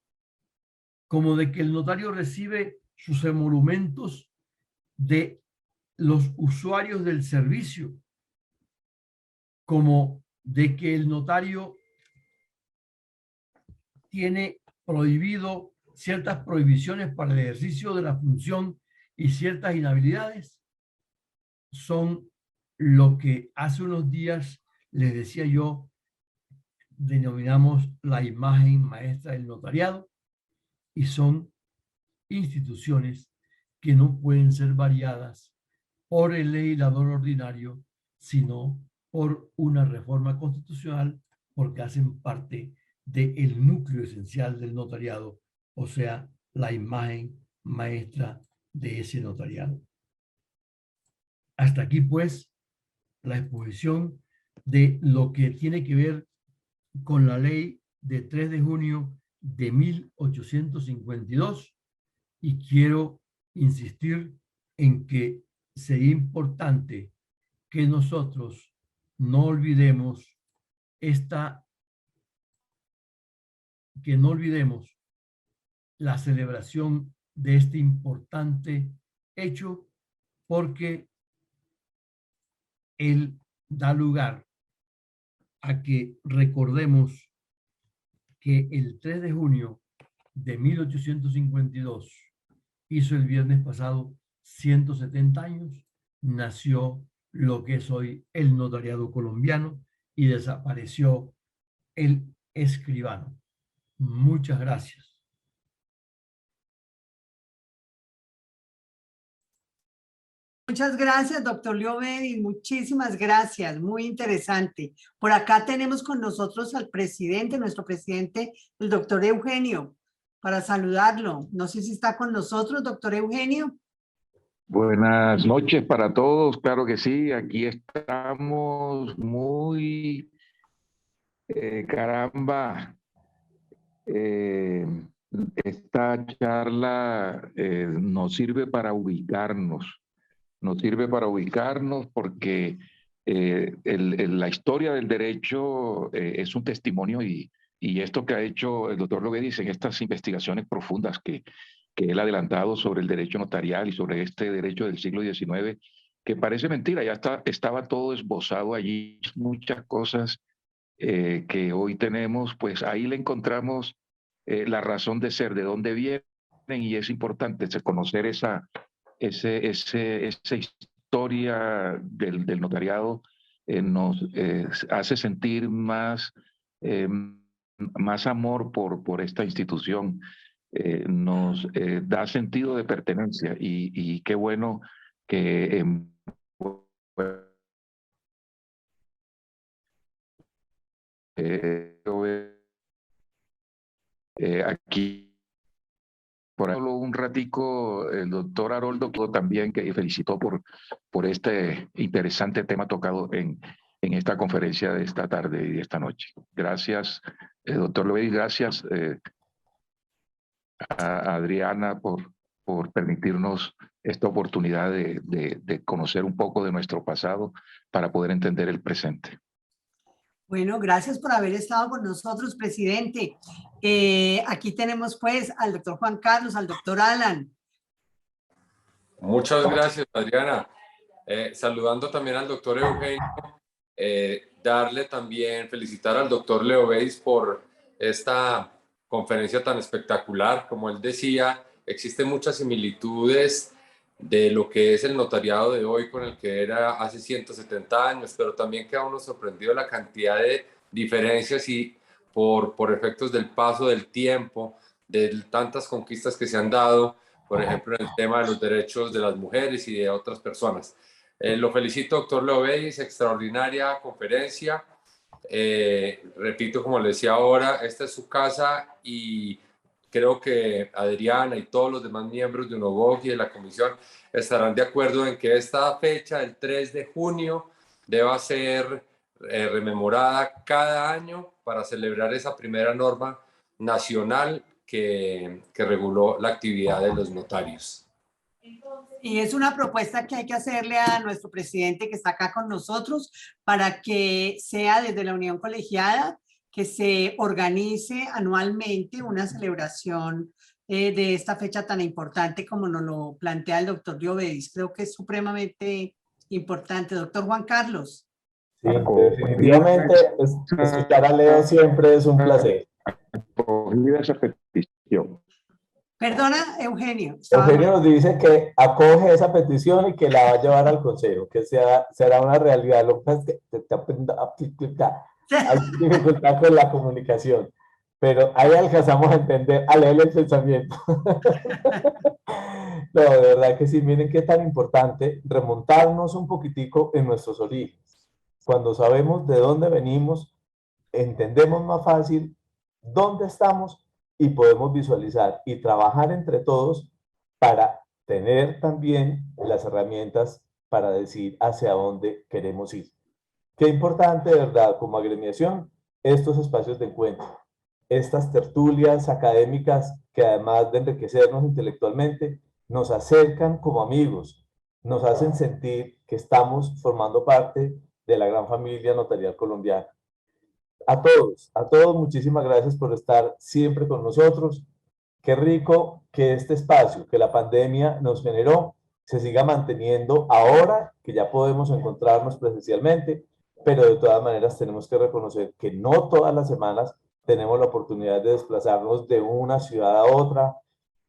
como de que el notario recibe sus emolumentos de los usuarios del servicio, como de que el notario tiene prohibido ciertas prohibiciones para el ejercicio de la función y ciertas inhabilidades, son lo que hace unos días les decía yo, denominamos la imagen maestra del notariado, y son instituciones que no pueden ser variadas por el legislador ordinario, sino por una reforma constitucional, porque hacen parte del núcleo esencial del notariado, o sea, la imagen maestra de ese notariado. Hasta aquí, pues, la exposición de lo que tiene que ver con la ley de 3 de junio de 1852, y quiero insistir en que sería importante que nosotros no olvidemos la celebración de este importante hecho, porque él da lugar a que recordemos que el 3 de junio de 1852 hizo el viernes pasado 170 años, nació lo que es hoy el notariado colombiano y desapareció el escribano. Muchas gracias. Muchas gracias, doctor Leomedi, muchísimas gracias, muy interesante. Por acá tenemos con nosotros al presidente, nuestro presidente, el doctor Eugenio, para saludarlo. No sé si está con nosotros, doctor Eugenio. Buenas noches para todos, claro que sí, aquí estamos muy, caramba, eh, esta charla nos sirve para ubicarnos porque la historia del derecho es un testimonio y esto que ha hecho el doctor Loguedis en estas investigaciones profundas que él ha adelantado sobre el derecho notarial y sobre este derecho del siglo XIX, que parece mentira, ya estaba todo esbozado allí, muchas cosas que hoy tenemos, pues ahí le encontramos la razón de ser, de dónde vienen, y es importante conocer esa historia del notariado, nos hace sentir más amor por esta institución, nos da sentido de pertenencia y qué bueno que aquí por ahí solo un ratico, el doctor Haroldo también, que felicitó por este interesante tema tocado en esta conferencia de esta tarde y de esta noche. Gracias, doctor Loveis, gracias a Adriana por permitirnos esta oportunidad de conocer un poco de nuestro pasado para poder entender el presente. Bueno, gracias por haber estado con nosotros, presidente. Aquí tenemos pues al doctor Juan Carlos, al doctor Alan. Muchas gracias, Adriana. Saludando también al doctor Eugenio, darle también, felicitar al doctor Loveis por esta conferencia tan espectacular. Como él decía, existen muchas similitudes de lo que es el notariado de hoy con el que era hace 170 años, pero también queda uno sorprendido de la cantidad de diferencias y por efectos del paso del tiempo, de tantas conquistas que se han dado, por ejemplo, en el tema de los derechos de las mujeres y de otras personas. Lo felicito, doctor Loveis, extraordinaria conferencia. Repito, como le decía ahora, esta es su casa y creo que Adriana y todos los demás miembros de UNOVOC y de la comisión estarán de acuerdo en que esta fecha, el 3 de junio, deba ser rememorada cada año para celebrar esa primera norma nacional que reguló la actividad de los notarios. Y es una propuesta que hay que hacerle a nuestro presidente que está acá con nosotros para que sea desde la Unión Colegiada que se organice anualmente una celebración de esta fecha tan importante como nos lo plantea el doctor Loveis. Creo que es supremamente importante. Doctor Juan Carlos. Sí, definitivamente escuchar a Leo siempre es un placer. Esa petición. Perdona, Eugenio. Eugenio nos dice que acoge esa petición y que la va a llevar al consejo, que será una realidad. Lo que pasa es que hay dificultad con la comunicación, pero ahí alcanzamos a entender, a leer el pensamiento. No, de verdad que sí, miren qué tan importante remontarnos un poquitico en nuestros orígenes. Cuando sabemos de dónde venimos, entendemos más fácil dónde estamos y podemos visualizar y trabajar entre todos para tener también las herramientas para decir hacia dónde queremos ir. Qué importante, de verdad, como agremiación, estos espacios de encuentro, estas tertulias académicas que además de enriquecernos intelectualmente, nos acercan como amigos, nos hacen sentir que estamos formando parte de la gran familia notarial colombiana. A todos, muchísimas gracias por estar siempre con nosotros. Qué rico que este espacio que la pandemia nos generó se siga manteniendo ahora que ya podemos encontrarnos presencialmente, pero de todas maneras tenemos que reconocer que no todas las semanas tenemos la oportunidad de desplazarnos de una ciudad a otra,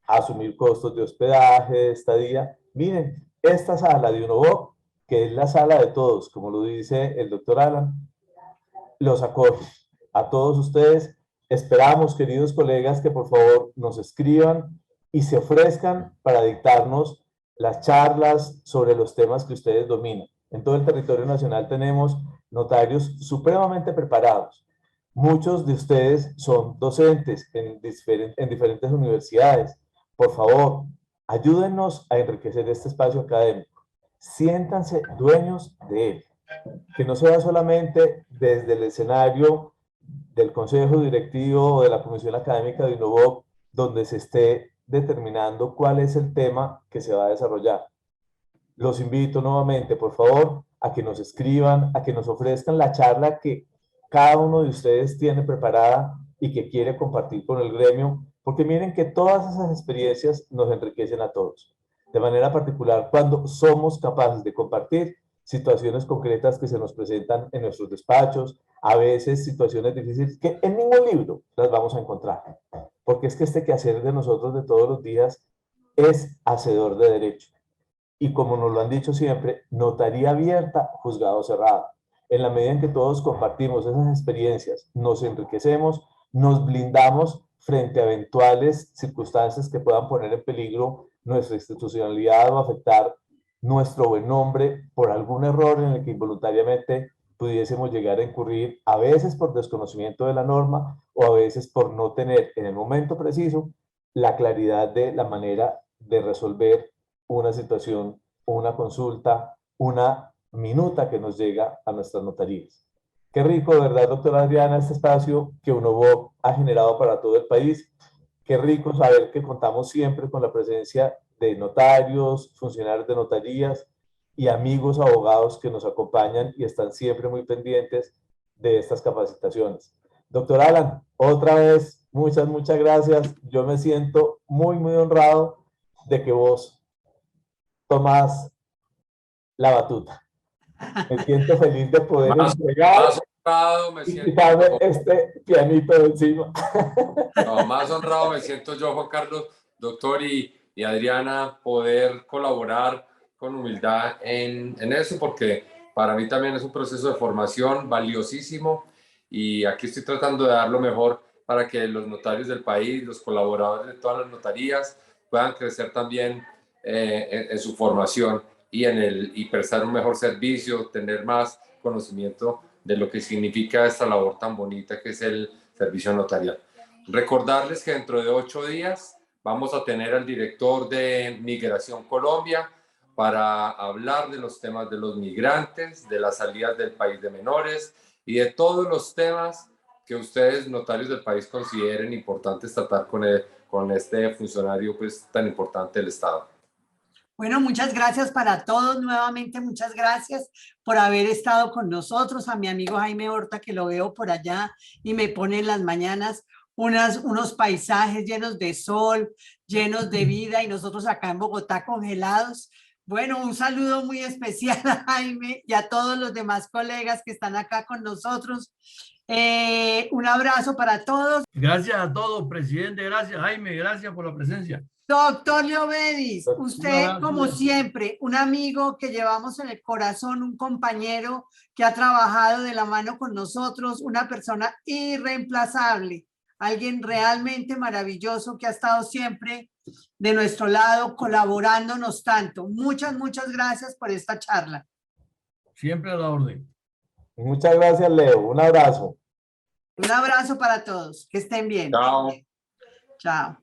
asumir costos de hospedaje, de estadía. Miren, esta sala de UNOVOC, que es la sala de todos, como lo dice el doctor Alan, los acoge. A todos ustedes esperamos, queridos colegas, que por favor nos escriban y se ofrezcan para dictarnos las charlas sobre los temas que ustedes dominan. En todo el territorio nacional tenemos notarios supremamente preparados. Muchos de ustedes son docentes en diferentes universidades. Por favor, ayúdennos a enriquecer este espacio académico. Siéntanse dueños de él. Que no sea solamente desde el escenario del Consejo Directivo o de la Comisión Académica de UNOVOC donde se esté determinando cuál es el tema que se va a desarrollar. Los invito nuevamente, por favor, a que nos escriban, a que nos ofrezcan la charla que cada uno de ustedes tiene preparada y que quiere compartir con el gremio, porque miren que todas esas experiencias nos enriquecen a todos. De manera particular, cuando somos capaces de compartir situaciones concretas que se nos presentan en nuestros despachos, a veces situaciones difíciles que en ningún libro las vamos a encontrar, porque es que este quehacer de nosotros de todos los días es hacedor de derecho. Y como nos lo han dicho siempre, notaría abierta, juzgado cerrado. En la medida en que todos compartimos esas experiencias, nos enriquecemos, nos blindamos frente a eventuales circunstancias que puedan poner en peligro nuestra institucionalidad o afectar nuestro buen nombre por algún error en el que involuntariamente pudiésemos llegar a incurrir, a veces por desconocimiento de la norma o a veces por no tener en el momento preciso la claridad de la manera de resolver una situación, una consulta, una minuta que nos llega a nuestras notarías. Qué rico, ¿verdad, doctora Adriana, este espacio que UNOVOC ha generado para todo el país? Qué rico saber que contamos siempre con la presencia de notarios, funcionarios de notarías y amigos abogados que nos acompañan y están siempre muy pendientes de estas capacitaciones. Doctor Alan, otra vez, muchas gracias. Yo me siento muy honrado de que vos tomás la batuta. Me siento feliz de poder entregar más honrado me y siento quitarme yo. este pianito de encima. No, más honrado me siento yo, Juan Carlos, doctor y Adriana, poder colaborar con humildad en eso, porque para mí también es un proceso de formación valiosísimo y aquí estoy tratando de dar lo mejor para que los notarios del país, los colaboradores de todas las notarías puedan crecer también en su formación y prestar un mejor servicio, tener más conocimiento de lo que significa esta labor tan bonita que es el servicio notarial. Recordarles que dentro de 8 días vamos a tener al director de Migración Colombia para hablar de los temas de los migrantes, de las salidas del país de menores y de todos los temas que ustedes, notarios del país, consideren importantes tratar con este funcionario pues, tan importante del Estado. Bueno, muchas gracias para todos. Nuevamente, muchas gracias por haber estado con nosotros. A mi amigo Jaime Horta, que lo veo por allá y me pone en las mañanas unos paisajes llenos de sol, llenos de vida, y nosotros acá en Bogotá congelados. Bueno, un saludo muy especial a Jaime y a todos los demás colegas que están acá con nosotros. Un abrazo para todos. Gracias a todos, presidente. Gracias, Jaime. Gracias por la presencia. Doctor Leobedis, Un usted, abrazo. como siempre, un amigo que llevamos en el corazón, un compañero que ha trabajado de la mano con nosotros, una persona irreemplazable, alguien realmente maravilloso que ha estado siempre de nuestro lado, colaborándonos tanto. Muchas gracias por esta charla. Siempre a la orden. Muchas gracias, Leo. Un abrazo. Un abrazo para todos. Que estén bien. Chao. Chao.